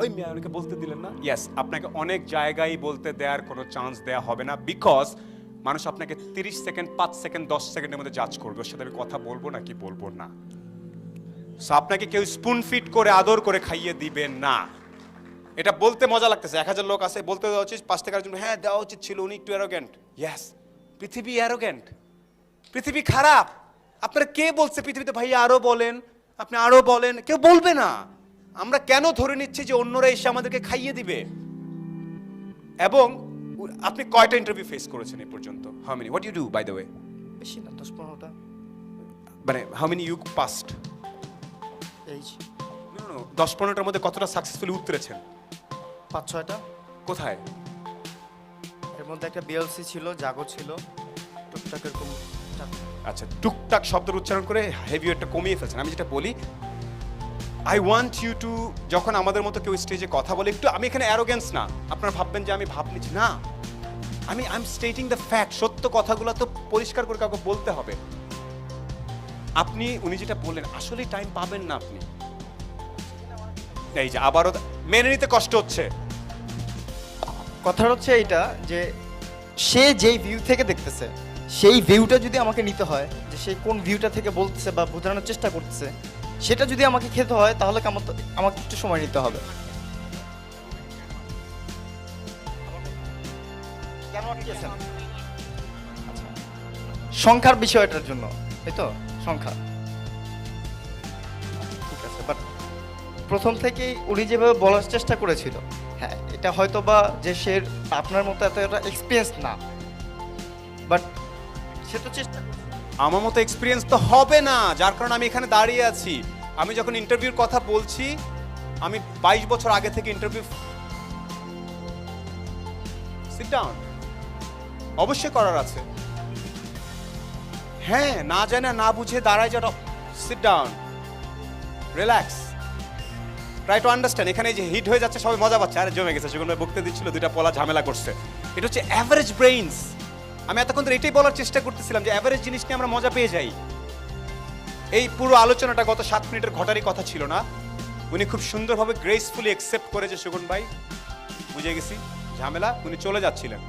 ওই মেয়ে আমাকে বলতে দিলেন না। ইয়েস, আপনাকে অনেক জায়গায় বলতে দেওয়ার কোনো চান্স দেওয়া হবে না, বিকজ মানুষ আপনাকে 30 সেকেন্ড, 5 সেকেন্ড, 10 সেকেন্ডের মধ্যে জাজ করবে ওর সাথে আমি কথা বলবো না কি বলবো না। সো আপনাকে কেউ স্পুন ফিট করে আদর করে খাইয়ে দিবেন না। এটা বলতে মজা লাগতেছে, 1000 লোক আছে, বলতে দেওয়া উচিত, 5 থেকে একজন হ্যাঁ দেওয়া উচিত ছিল, উনি একটু অ্যারোগ্যান্ট। ইয়েস, পৃথিবী অ্যারোগ্যান্ট, পৃথিবী খারাপ। আপনারা কে বলছে পৃথিবীতে ভাই আরো বলেন, আপনি আরো বলেন? কেউ বলবে না। আমরা কেন ধরে নিচ্ছি যে অন্যরা এসে আমাদেরকে খাইয়ে দিবে? এবং আপনি কয়টা ইন্টারভিউ ফেস করেছেন এই পর্যন্ত? How many? What you do by the way? বেশি না, 10-15টা। মানে হাউ মেনি ইউ পাস্ট? এই 10-15টার মধ্যে কতটা সাকসেসফুলি উতরেছেন? 5-6টা। কোথায়? এর মধ্যে একটা বিএলসি ছিল, জাগো ছিল, টুকটাক এরকম 4টা। আচ্ছা, টুকটাক শব্দের উচ্চারণ করে হেভি একটা কমিয়ে ফেলছেন। আমি যেটা বলি, আই ওয়ান্ট ইউ টু, যখন আমাদের মতো কেউ স্টেজে কথা বলে, একটু, আমি এখানে অ্যারোগেন্স না, আপনারা ভাববেন যে আমি ভাব নিচ্ছি না, I am stating the fact. সত্য কথাগুলো তো পরিষ্কার করে কাউকে বলতে হবে। আপনি, উনি যেটা বললেন, আসলে টাইম পাবেন না আপনি। এই যে আবারও মেনে নিতে কষ্ট হচ্ছে। কথা হচ্ছে এইটা যে সে যেই ভিউ থেকে দেখতেছে, সেই ভিউটা যদি আমাকে নিতে হয়, যে সে কোন ভিউটা থেকে বলতেছে বা বোঝানোর চেষ্টা করতেছে, সেটা যদি আমাকে খেতে হয়, তাহলে আমাকে একটু সময় নিতে হবে। কেন আটকেছেন? আচ্ছা, সংখ্যার বিষয়টার জন্য, তাই তো? সংখ্যা ঠিক আছে, বাট প্রথম থেকেই উনি যেভাবে বলার চেষ্টা করেছিল, হ্যাঁ এটা হয়তো বা যে সে আপনার মতো এতটা এক্সপিরিয়েন্স না, বাট সে তো চেষ্টা করছে। আমার মতো এক্সপিরিয়েন্স তো হবে না, যার কারণে আমি এখানে দাঁড়িয়ে আছি। আমি যখন ইন্টারভিউর কথা বলছি, আমি 22 বছর আগে থেকে ইন্টারভিউ, সিট ডাউন, অবশ্যই করার আছে। হ্যাঁ, না জানে না বুঝে দাঁড়ায় যাটা, sit down, relax, try to understand. এখানে যে হিট হয়ে যাচ্ছে, সবাই মজা পাচ্ছে, আরে জমে গেছে, সেগুলো বকতে দিচ্ছিল, দুইটা পলা ঝামেলা করছে। এটা হচ্ছে অ্যাভারেজ ব্রেইনস। আমি এতক্ষণ ধরে এটাই বলার চেষ্টা করতেছিলাম যে অ্যাভারেজ জিনিস নিয়ে আমরা মজা পেয়ে যাই। এই পুরো আলোচনাটা গত 7 মিনিটের ঘটারই কথা ছিল না। উনি খুব সুন্দরভাবে গ্রেসফুলি অ্যাকসেপ্ট করে যে সুগুন ভাই বুঝে গেছি ঝামেলা, উনি চলে যাচ্ছিলেন।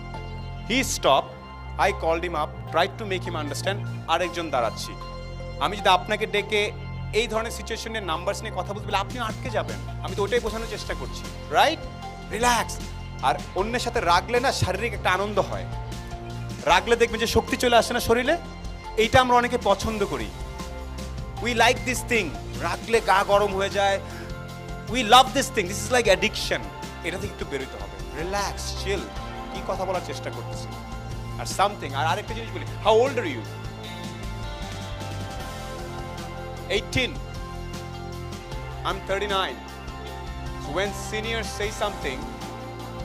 He stop, I called him up, try to make him understand. আরেকজন দাঁড়াচ্ছি। আমি যদি আপনাকে ডেকে এই ধরনের সিচুয়েশনের নাম্বারস নিয়ে কথা বলতে বলে, আপনি আটকে যাবেন। আমি তো ওটাই বোঝানোর চেষ্টা করছি, রাইট? রিল্যাক্স। আর অন্যের সাথে রাগলে না শারীরিক একটা আনন্দ হয়। রাগলে দেখবেন যে শক্তি চলে আসে না শরীরে। এইটা আমরা অনেকে পছন্দ করি। We like this thing. রাগলে গা গরম হয়ে যায়। We love this thing, this is like addiction. এটা থেকে একটু বেরোতে হবে। Relax, chill. কি কথা বলার চেষ্টা করতেছি আর সামথিং। আর আরেকটা জিনিস বলি, how old are you? 18. I'm 39. So when seniors say something,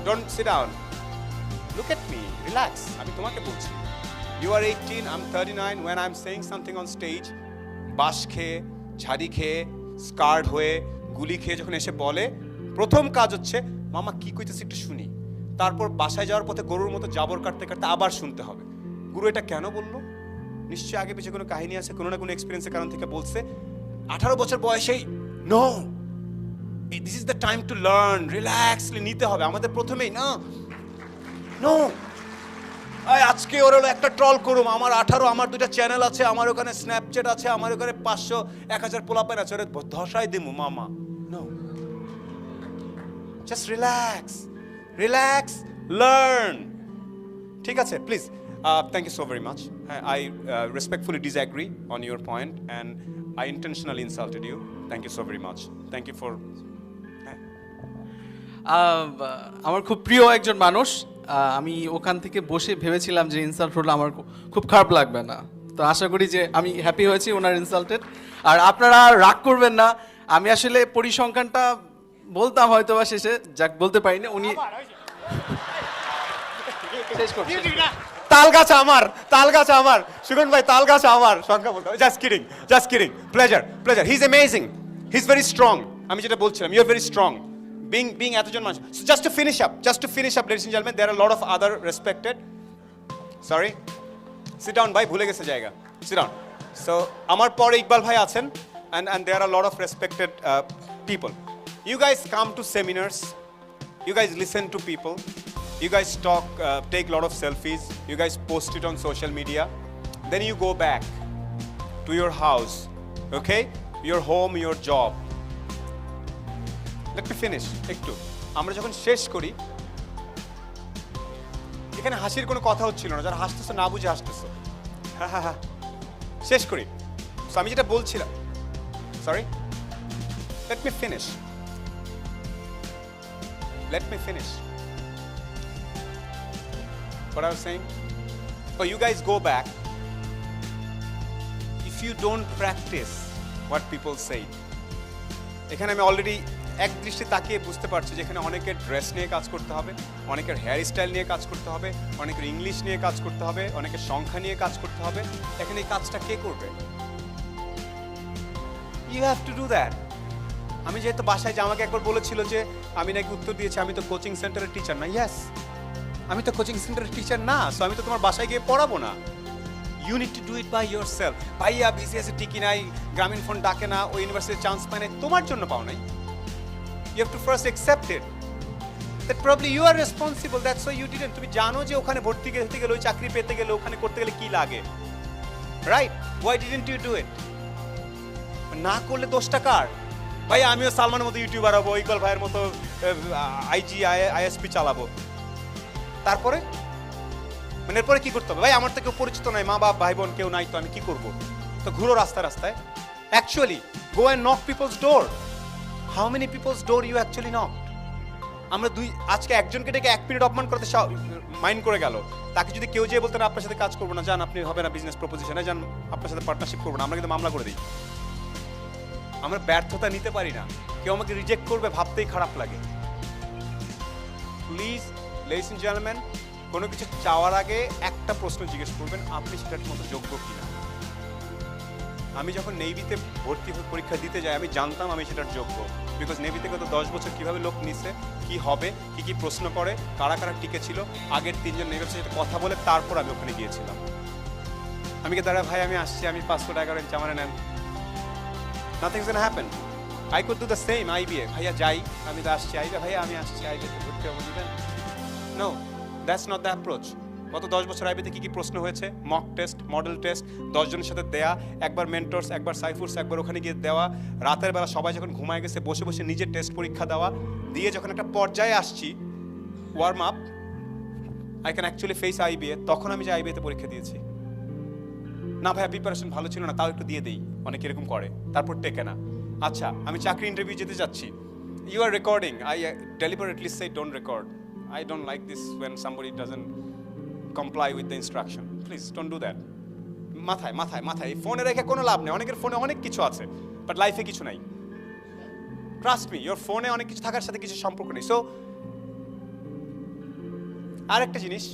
don't sit down. Look at me, relax. আমি তোমাকে বলছি। You are 18, I'm 39. When I'm saying something on stage, বাঁশ খেয়ে, ঝাড়ি খেয়ে, স্কার্ড হয়ে, গুলি খেয়ে যখন এসে বলে, প্রথম কাজ হচ্ছে মামা কি কইতেছে একটু শুনি। তারপর বাসায় যাওয়ার পথে গরুর মতো জাবর কাটতে কাটতে আবার শুনতে হবে। গুরু এটা কেন বললো? নিশ্চয়ই আগে পিছিয়ে কোনো কাহিনী আছে, কোনো না কোনো এক্সপিরিয়েন্সের কারণ থেকে বলছে। 18 বছর বয়সেই no, this is the time to learn. Relaxly নিতে হবে আমাদের প্রথমেই। না নো, আজকে ওর হলো একটা ট্রল করুম, আমার 18, আমার 2টা চ্যানেল আছে, আমার ওখানে স্ন্যাপচ্যাট আছে, আমার ওখানে 500 1000 পোলাপাইন আছে, ওরে ধসাই দিমু মামা। No, just relax, relax, learn. ঠিক আছে, please. Thank you so very much. I respectfully disagree on your point and I intentionally insulted you. Thank you so very much. Thank you for... আমার খুব প্রিয় একজন মানুষ। আমি ওখান থেকে বসে ভেবেছিলাম যে ইনসাল্ট হলে আমার খুব খারাপ লাগবে না। তো আশা করি যে আমি হ্যাপি হয়েছি ওনার ইনসাল্টেড। আর আপনারা রাগ করবেন না, আমি আসলে পরিসংখ্যানটা বলতাম হয়তো বা শেষে, যাক বলতে পারি না। উনি শেষ করছেন। তাল গাছ আমার, তাল গাছ আমার, সুগন ভাই তাল গাছ আমার, সংখ্যা বলতে হবে। Just kidding, just kidding. Pleasure, pleasure. He is amazing, he is very strong. আমি যেটা বলছিলাম, you are very strong. Being এতজন মানুষ। Just to finish up, ladies and gentlemen, there are a lot of other respected, sorry, sit down ভাই, ভুলে গেছে জায়গা, sit down. So আমার পরে ইকবাল ভাই আছেন and there are a lot of respected people. You guys come to seminars, you guys listen to people, you guys talk, take a lot of selfies, you guys post it on social media, then you go back to your house, okay, your home, your job. Let me finish, একটু আমরা যখন শেষ করি, এখানে হাসির কোনো কথা হচ্ছিল না, যারা হাসতেছো না বুঝে হাসতেছো। হ্যাঁ হ্যাঁ হ্যাঁ, শেষ করি। So, আমি যেটা বলছিলাম, sorry, let me finish. What I was saying? Oh, you guys go back. If you don't practice what people say, এখানে আমি অলরেডি এক দৃষ্টি তাকিয়ে বুঝতে পারছি যে এখানে অনেকের ড্রেস নিয়ে কাজ করতে হবে, অনেকের হেয়ার স্টাইল নিয়ে কাজ করতে হবে, অনেকের ইংলিশ নিয়ে কাজ করতে হবে, অনেকের সংখ্যা নিয়ে কাজ করতে হবে। এখানে এই কাজটা কে করবে? You have to do that. আমি যেহেতু বাসায় যে আমাকে একবার বলেছিল যে আমি নাকি উত্তর দিয়েছি আমি তো কোচিং সেন্টারের টিচার না। ইয়েস, আমি তো কোচিং সেন্টারের টিচার না, সো আমি তো তোমার বাসায় গিয়ে পড়াবো না। You need to do it by your self. ভাইয়া বিসিএস টিকি নাই, গ্রামীণ ফোন ডাকে না, ওই ইউনিভার্সিটির চান্স পায় নাই, তোমার জন্য পাও নাই। You have to first accept it that probably you are responsible, that's why you didn't. তুমি জানো যে ওখানে ভর্তি হতে গেলে, ওই চাকরি পেতে গেলে, ওখানে করতে গেলে কি লাগে, right? Why didn't you do it? না করলে দোষটা কার? ভাই আমিও সালমানের মতো ইউটিউবার হবো, ইকবাল ভাইয়ের মতো আইজি আইএসপি চালাবো, তারপরে মানে এরপরে কি করতে হবে? ভাই আমার তো কেউ পরিচিত নাই, মা বাপ ভাই বোন কেউ নাই, তো আমি কি করব? তো ঘুরো রাস্তায় রাস্তায়। Actually go and knock peoples door. How many peoples door you actually knock? আমরা আজকে একজনকে ডেকে 1 মিনিট অপমান করতে মাইন্ড করে গেল, তাকে যদি কেউ যেয়ে বলতেন আপনার সাথে কাজ করবো না, যান আপনি হবে না বিজনেস প্রপোজিশনে, যান আপনার সাথে পার্টনারশিপ করবো না, আমরা কিন্তু মামলা করে দিই। আমরা ব্যর্থতা নিতে পারি না, কেউ আমাকে রিজেক্ট করবে ভাবতেই খারাপ লাগে। প্লিজ লেডিস এন্ড জেন্টলম্যান, কোনো কিছু চাওয়ার আগে একটা প্রশ্ন জিজ্ঞেস করবেন, আপনি সেটার মতো যোগ্য কিনা। আমি যখন নেভিতে ভর্তি পরীক্ষা দিতে যাই, আমি জানতাম আমি সেটার যোগ্য, বিকজ নেভিতে গত 10 বছর কিভাবে লোক নিছে, কি হবে, কি কি প্রশ্ন করে, কারা কারা টিকে ছিল, আগের 3 জন নেভির সাথে কথা বলে তারপর আমি ওখানে গিয়েছিলাম। আমি কি দাঁড়া ভাই আমি আসছি, আমি 500 টাকা রেঞ্জ আমার নেন, nothing's gonna happen. I could do the same. IBA ভাইয়া যাই, আমি তো আসছি, আইবে ভাইয়া আমি আসছি, আইবে তে ভর্তি হবো দিবেন। No, that's not the approach. গত 10 বছর আইবিতে কি কি প্রশ্ন হয়েছে, মক টেস্ট, মডেল টেস্ট, 10 জনের সাথে দেয়া, একবার মেন্টরস, একবার সাইফুরস, একবার ওখানে গিয়ে দেওয়া, রাতের বেলা সবাই যখন ঘুমায় গেছে বসে বসে নিজের টেস্ট পরীক্ষা দেওয়া, দিয়ে যখন একটা পর্যায়ে আসছি warm up, I can actually face IBA, তখন আমি যে আইবিএতে পরীক্ষা দিয়েছি। না ভাইয়া প্রিপারেশন ভালো ছিল না, তাও একটু দিয়ে দেই, অনেকে এরকম করে, তারপর টেকে না। আচ্ছা আমি চাকরি ইন্টারভিউ যেতে যাচ্ছি, you are recording, I deliberately say don't record, I don't like this when somebody doesn't comply with the instruction. Please don't do that. মাথায় মাথায় মাথায় ফোনে রেখে কোনো লাভ নেই। অনেকের ফোনে অনেক কিছু আছে, বাট লাইফে কিছু নাই। ট্রাস্ট মি, ইয়োর ফোনে অনেক কিছু থাকার সাথে কিছু সম্পর্ক নেই। সো আর একটা জিনিস,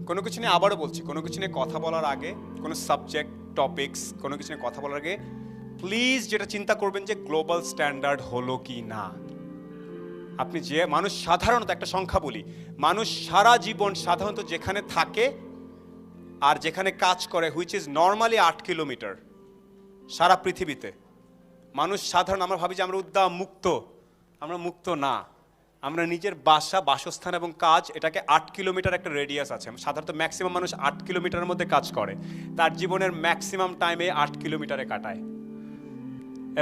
কোনো কিছু নিয়ে আবারও বলছি, কোনো কিছু নিয়ে কথা বলার আগে, কোনো সাবজেক্ট টপিকস কোনো কিছু নিয়ে কথা বলার আগে প্লিজ যেটা চিন্তা করবেন যে গ্লোবাল স্ট্যান্ডার্ড হলো কি না। আপনি যে মানুষ সাধারণত, একটা সংখ্যা বলি, মানুষ সারা জীবন সাধারণত যেখানে থাকে আর যেখানে কাজ করে, হুইচ ইজ নর্মালি 8 কিলোমিটার সারা পৃথিবীতে। মানুষ সাধারণ, আমরা ভাবি যে আমরা উদ্দাম মুক্ত, আমরা মুক্ত না। আমরা নিজের বাসা, বাসস্থান এবং কাজ, এটাকে 8 কিলোমিটার একটা রেডিয়াস আছে। সাধারণত ম্যাক্সিমাম মানুষ 8 কিলোমিটারের মধ্যে কাজ করে, তার জীবনের ম্যাক্সিমাম টাইমে 8 কিলোমিটারে কাটায়।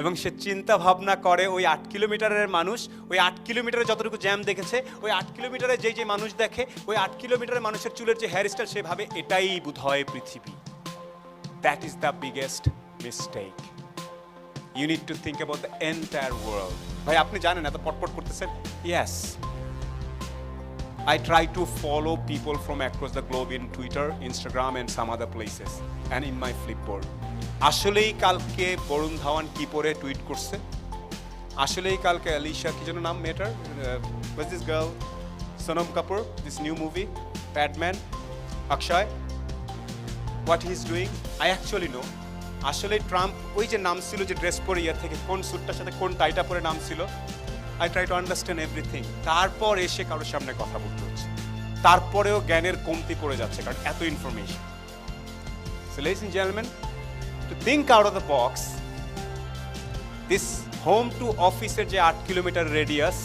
এবং সে চিন্তা ভাবনা করে ওই 8 কিলোমিটারের মানুষ, ওই 8 কিলোমিটারে যতটুকু জ্যাম দেখেছে, ওই 8 কিলোমিটারে যে মানুষ দেখে, ওই 8 কিলোমিটারের মানুষের চুলের যে হেয়ার স্টাইল, সে ভাবে এটাই বোধহয় পৃথিবী। That is the biggest mistake. You need to think about the entire world. ভাই আপনি জানেন এত পটপট করতেছেন? Yes, I try to follow people from across the globe in Twitter, Instagram and some other places and in my Flipboard. আসলেই কালকে বরুণ ধাওয়ান কি পরে টুইট করছে, আসলেই কালকে আলিশা কি যেন নাম মেটার, was this girl Sonam Kapoor, this new movie Padman, Akshay, what he's doing I actually know. আসলে ট্রাম্প ওই যে নাম ছিল যে ড্রেস পরে ইয়ার থেকে কোন স্যুটটার সাথে কোন টাইটা পরে নাম ছিল, I try to understand everything. তারপর এসে কারোর সামনে কথা বলতে হচ্ছে, তারপরেও জ্ঞানের কমতি পড়ে যাচ্ছে কারণ এত information. So ladies and gentlemen, to think out of the box, this home to office এর যে 8 কিলোমিটার রেডিয়াস,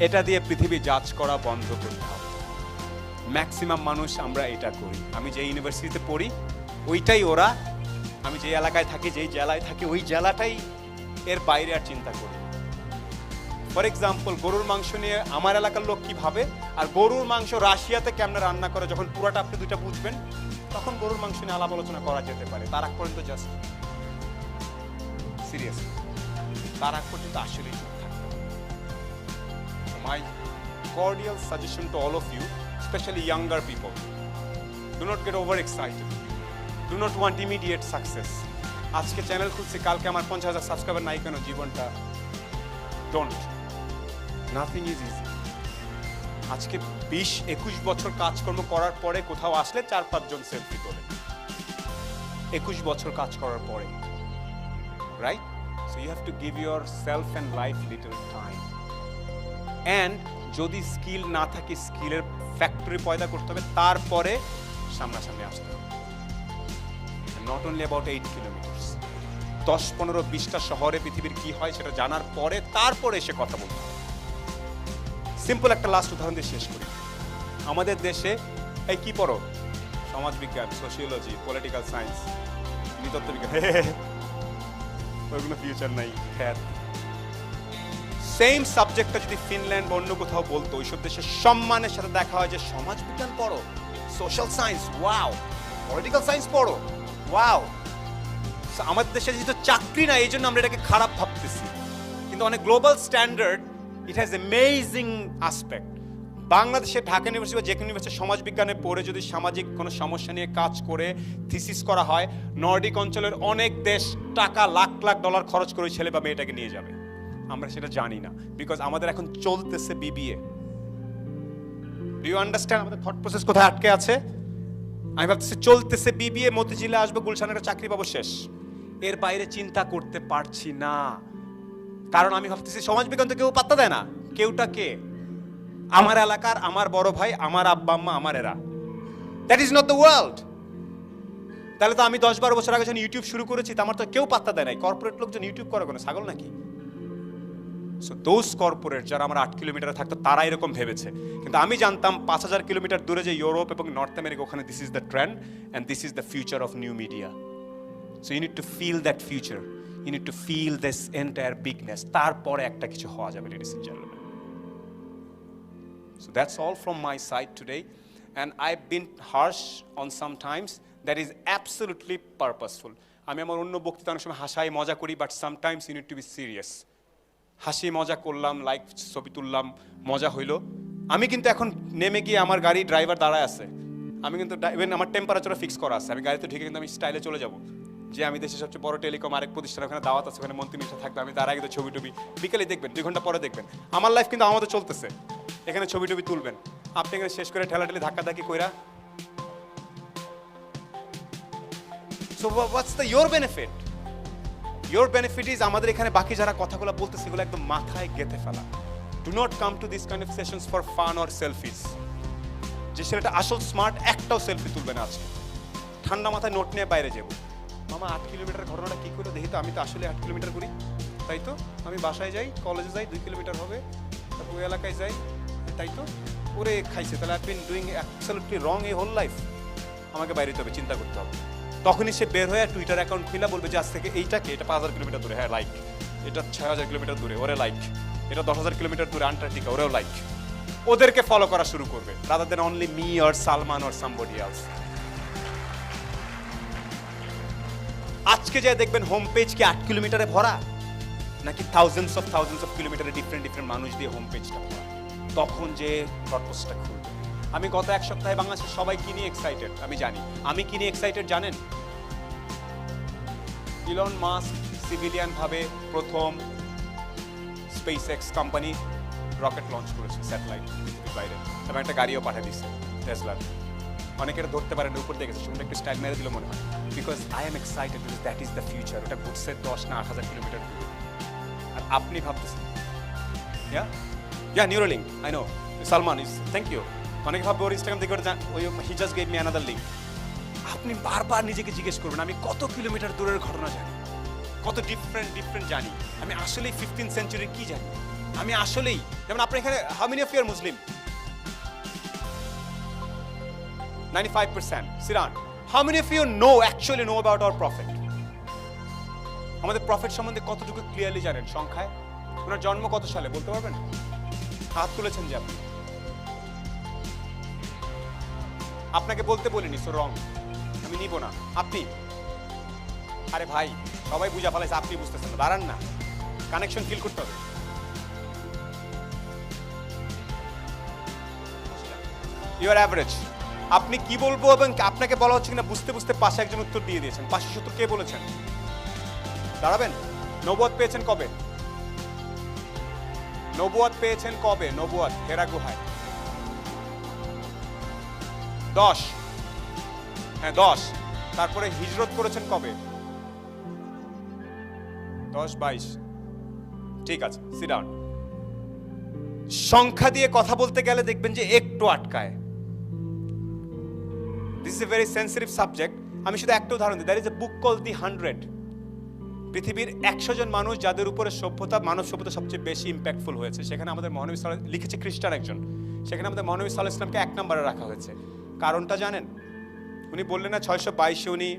এটা দিয়ে পৃথিবী জাজ করা বন্ধ করতে হবে। ম্যাক্সিমাম মানুষ আমরা এটা করি। আমি যে ইউনিভার্সিটিতে পড়ি ওইটাই ওরা, আমি যে এলাকায় থাকি, যেই জেলায় থাকি ওই জেলাটাই, এর বাইরে আর চিন্তা করি। ফর এক্সাম্পল গরুর মাংস নিয়ে আমার এলাকার লোক কি ভাবে, আর গরুর মাংস রাশিয়াতে কেমনে রান্না করে, যখন পুরাটা আপনি দুইটা বুঝবেন তখন গরুর মাংস নিয়ে আলাপ আলোচনা করা যেতে পারে। তার আগ পর্যন্ত জাস্ট সিরিয়াস, তার আগ পর্যন্ত আসলেই চুপ থাকতে হবে। মাই cordial suggestion to all of you, especially younger people, do not get overexcited, do not want immediate success. আজকে চ্যানেল খুলছি, কালকে আমার 50,000 সাবস্ক্রাইবার নাই কেন জীবনটা, ডোন্ট, নাথিং ইজ ইজি। আজকে 20-21 বছর কাজকর্ম করার পরে কোথাও আসলে 4-5 জন সেলফি তোলে, 21 বছর কাজ করার পরে, right? So you have to give your self and life little time. And যদি স্কিল না থাকে, স্কিলের ফ্যাক্টরি পয়দা করতে হবে, তারপরে সামনাসামনি আসতে হবে। নট অনলি অ্যাবাউট 8 কিলোমিটার্স, 10-15-20টা শহরে পৃথিবীর কি হয় সেটা জানার পরে তারপরে এসে কথা বলতে হবে। সিম্পল একটা লাস্ট উদাহরণ দিয়ে শেষ করি। আমাদের দেশে এই কি পড়ো, সমাজবিজ্ঞান, সোশিওলজি, পলিটিক্যাল সায়েন্স, নৃতত্ত্ববিজ্ঞান, ওইগুলো ফিউচার নাই। হ্যাঁ, সেম সাবজেক্টটা যদি ফিনল্যান্ড বা অন্য কোথাও বলতো, ওইসব দেশে সম্মানের সাথে দেখা হয় যে সমাজবিজ্ঞান পড়ো, social science, wow, political science পড়ো, ওয়াও। আমাদের দেশে যেহেতু চাকরি না, এই জন্য আমরা এটাকে খারাপ ভাবতেছি, কিন্তু অনেক global standard, it has amazing aspect. বাংলাদেশে ঢাকা ইউনিভার্সিটি বা যে কোনো ইউনিভার্সিটি সমাজবিজ্ঞানে পড়ে যদি সামাজিক কোনো সমস্যা নিয়ে কাজ করে থিসিস করা হয়, নর্ডিক অঞ্চলের অনেক দেশ টাকা লাখ লাখ ডলার খরচ করে ছেলে বা মেয়েটাকে নিয়ে যাবে। আমরা সেটা জানি না, বিকজ আমাদের এখন চলতেছে বিবিএ। ডু ইউ আন্ডারস্ট্যান্ড আমাদের থট প্রসেস কোথায় আটকে আছে? আমি ভাবতেছি চলতেছে বিবিএ, মতিঝিলে আসবো, গুলশানের একটা চাকরি পাবো, শেষ। এর বাইরে চিন্তা করতে পারছি না, কারণ আমি ভাবতেছি সমাজবিজ্ঞান তো কেউ পাত্তা দেয় না। কেউটা কে? আমার এলাকার, আমার বড় ভাই, আমার আব্বা আম্মা, আমার এরা। That is not the world. তাহলে তো আমি 10-12 বছর আগে যখন ইউটিউব শুরু করেছি, আমার তো কেউ পাত্তা দেয় নাই। কর্পোরেট লোকজন ইউটিউব করে কোনো ছাগল নাকি? সো দোজ কর্পোরেট যারা আমার 8 কিলোমিটারে থাকতো, তারা এরকম ভেবেছে। কিন্তু আমি জানতাম 5,000 কিলোমিটার দূরে যে ইউরোপ এবং নর্থ আমেরিকা, ওখানে this is the trend and this is the future of new media. So you need to feel that future, you need to feel this entire bigness, তারপরে একটা কিছু হওয়া যাবে, ladies and gentleman. So that's all from my side today, and I've been harsh on some times, that is absolutely purposeful. আমি আমার অন্য বক্তৃতা অনেক সময় হাসাই মজা করি, but sometimes you need to be serious. হাসি মজা করলাম, লাইক ছবি তুললাম, মজা হইলো। আমি কিন্তু এখন নেমে গিয়ে আমার গাড়ি ড্রাইভার দাঁড়ায় আছে, আমি কিন্তু ইভেন আমার টেম্পারেচারও ফিক্স করা আছে, আমি গাড়িতে ঢুকে কিন্তু আমি স্টাইলে চলে যাব, যে আমি দেশের সবচেয়ে বড় টেলিকম আরেক প্রতিষ্ঠান, ওখানে দাওয়াত আছে, ওখানে মন্ত্রী মিশা থাকবে, আমি তার আগে তো ছবি টবি বিকেলে দেখবেন, 2 ঘন্টা পরে দেখবেন। আমার লাইফ কিন্তু আমাদের চলতেছে, এখানে ছবি টবি তুলবেন, আপনি এখানে শেষ করে ঠেলাঠেলি ধাক্কাধাক্কি কইরা। So what's the your benefit? Your benefit is আমাদের এখানে বাকি যারা কথাগুলো বলতেছে সেগুলো একদম মাথায় গেঁথে ফেলা। Do not come to this kind of sessions for fun or selfish. যে ছেলেটা আসল স্মার্ট, একটাও সেলফি তুলবে না আজকে, ঠান্ডা মাথায় নোট নিয়ে বাইরে যাবো। মামা 8 কিলোমিটার ঘটনাটা কি করে দেখি তো, আমি তো আসলে 8 কিলোমিটার করি, তাই তো আমি বাসায় যাই, কলেজে যাই, 2 কিলোমিটার হবে, তারপর ওই এলাকায় যাই, তাই তো ওরে খাইছে, তাহলে আই বিন ডুইং অ্যাবসলিউটলি রং এই হোল লাইফ। আমাকে বাইরে যেতে হবে, চিন্তা করতে হবে। তখনই সে বের হয়ে টুইটার অ্যাকাউন্ট খুলে বলবে যে আজ থেকে এইটাকে, এটা 5,000 কিলোমিটার দূরে, হ্যাঁ লাইক, এটা 6,000 কিলোমিটার দূরে, ওরে লাইক, এটা 10,000 কিলোমিটার দূরে আন্টার্কটিকা, ওরেও লাইক। ওদেরকে ফলো করা শুরু করবে, rather then only me or Salman or somebody else. আজকে যে দেখবেন হোম পেজ কি 8 কিলোমিটারে ভরা, নাকি থাউজেন্ডস অফ কিলোমিটারে ডিফারেন্ট মানুষ দিয়ে হোম পেজটা ভরা, তখন যে পারপোজটা খুলবে। আমি গত 1 সপ্তাহে বাংলাদেশের সবাই কি নিয়ে এক্সাইটেড আমি জানি। আমি কি নিয়ে এক্সাইটেড জানেন? ইলন মাস্ক সিভিলিয়ান ভাবে প্রথম space x company rocket launch করেছে, স্যাটেলাইট পৃথিবীর বাইরে, এবং একটা গাড়িও পাঠিয়ে দিচ্ছে টেসলার। অনেকের ধরতে পারেন, উপর দিয়ে গেছে, শুনলে একটু স্টাইল মেরে দিল মনে হয়, because I am excited, because that is the future. ওটা ঘুরছে 10 না 8,000 কিলোমিটার দূরে, আর আপনি ভাবতেছেন Neuralink, I know Salman is, thank you. অনেকে ভাববে ওর ইনস্টাগ্রাম দেখে ওই he just gave me another link. আপনি বারবার নিজেকে জিজ্ঞেস করবেন, আমি কত কিলোমিটার দূরের ঘটনা জানি, কত ডিফারেন্ট জানি, আমি আসলেই 15th সেঞ্চুরি কি জানি, আমি আসলেই, যেমন আপনার এখানে how many of you are Muslim? 95%. Siran, how many of you actually know about our prophet? আমাদের প্রফেট সম্বন্ধে কতটুকু ক্লিয়ারলি জানেন সংখ্যায়? ওনার জন্ম কত সালে বলতে পারবেন? হাত তুলেছেন যে আপনি। আপনাকে বলতে বলিনি, সো রং, আমি নিব না। আপনি, আরে ভাই সবাই বুঝা ফেলাইছে, আপনি বুঝতেছেন না, দাঁড়ান না, কানেকশন ফিল করতে হবে। Your average. আপনি কি বলবো এবং আপনাকে বলা হচ্ছে কিনা বুঝতে বুঝতে পাশে একজন উত্তর দিয়ে দিয়েছেন। 570 কে বলেছেন? দাঁড়াবেন। নবুয়ত পেয়েছেন কবে? নবুয়ত পেয়েছেন কবে? নবুয়ত হেরা গুহায় 10, হ্যাঁ 10। তারপরে হিজরত করেছেন কবে? 10, 22। ঠিক আছে, সিট ডাউন। সংখ্যা দিয়ে কথা বলতে গেলে দেখবেন যে একটু আটকায়। This is a very sensitive subject. আমি শুধু একটা উদাহরণ দিই। There is a book call the 100। পৃথিবীর 100 জন মানুষ যাদের উপরে মানব সভ্যতা সবচেয়ে বেশি ইম্প্যাক্টফুল হয়েছে, সেখানে আমাদের মহানবী সাল্লাল্লাহু লিখেছে খ্রিস্টান একজন, সেখানে আমাদের মহানবী সাল্লাল্লাহু আলাইহি ওয়াসাল্লামকে 1 নম্বরে রাখা হয়েছে। কারণটা জানেন? উনি বললেন না 622-এ উনি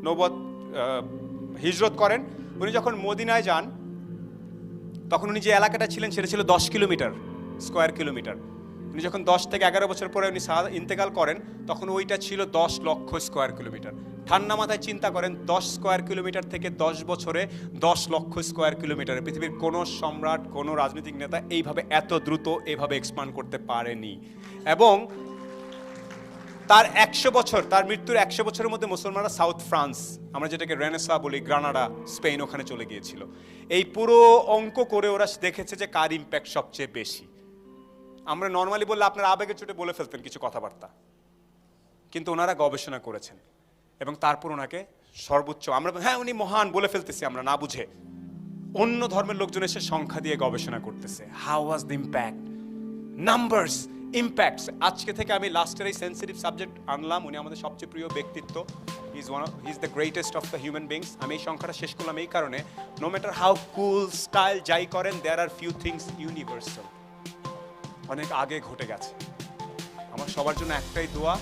নবুয়ত হিজরত করেন। উনি যখন মদিনায় যান তখন উনি যে এলাকাটা ছিলেন সেটা ছিল 10 কিলোমিটার স্কোয়ার কিলোমিটার। উনি যখন 10 থেকে 11 বছর পরে উনি ইন্তেকাল করেন তখন ওইটা ছিল 10 লক্ষ স্কোয়ার কিলোমিটার। ঠান্ডা মাথায় চিন্তা করেন, 10 স্কোয়ার কিলোমিটার থেকে 10 বছরে 10 লক্ষ স্কোয়ার কিলোমিটারে পৃথিবীর কোনো সম্রাট, কোনো রাজনৈতিক নেতা এইভাবে এত দ্রুত এইভাবে এক্সপান্ড করতে পারেনি। এবং তার 100 বছর, তার মৃত্যুর 100 বছরের মধ্যে মুসলমানরা সাউথ ফ্রান্স, আমরা যেটাকে রেনেসা বলি, গ্রানাডা, স্পেন, ওখানে চলে গিয়েছিল। এই পুরো অঙ্ক করে ওরা দেখেছে যে কার ইম্প্যাক্ট সবচেয়ে বেশি। আমরা নর্মালি বললে আপনার আবেগের চোটে বলে ফেলতেন কিছু কথাবার্তা, কিন্তু ওনারা গবেষণা করেছেন এবং তারপর ওনাকে সর্বোচ্চ, আমরা হ্যাঁ উনি মহান বলে ফেলতেছি আমরা না বুঝে। অন্য ধর্মের লোকজন এসে সংখ্যা দিয়ে গবেষণা করতেছে। How was the impact, numbers, impacts. আজকে থেকে আমি লাস্টের এই সেন্সিটিভ সাবজেক্ট আনলাম। উনি আমাদের সবচেয়ে প্রিয় ব্যক্তিত্ব, he is the greatest of the human beings. আমি এই সংখ্যাটা শেষ করলাম এই কারণে, no matter how cool style যাই করেন, there are few things universal, অনেক আগে ঘটে গেছে। আমার সবার জন্য একটাই দোয়া,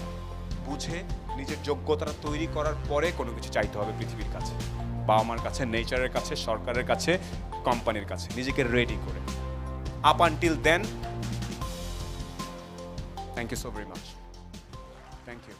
বুঝে নিজের যোগ্যতাটা তৈরি করার পরে কোনো কিছু চাইতে হবে পৃথিবীর কাছে, বাবা মার কাছে, নেচারের কাছে, সরকারের কাছে, কোম্পানির কাছে, নিজেকে রেডি করে। Up until then, thank you so very much, thank you.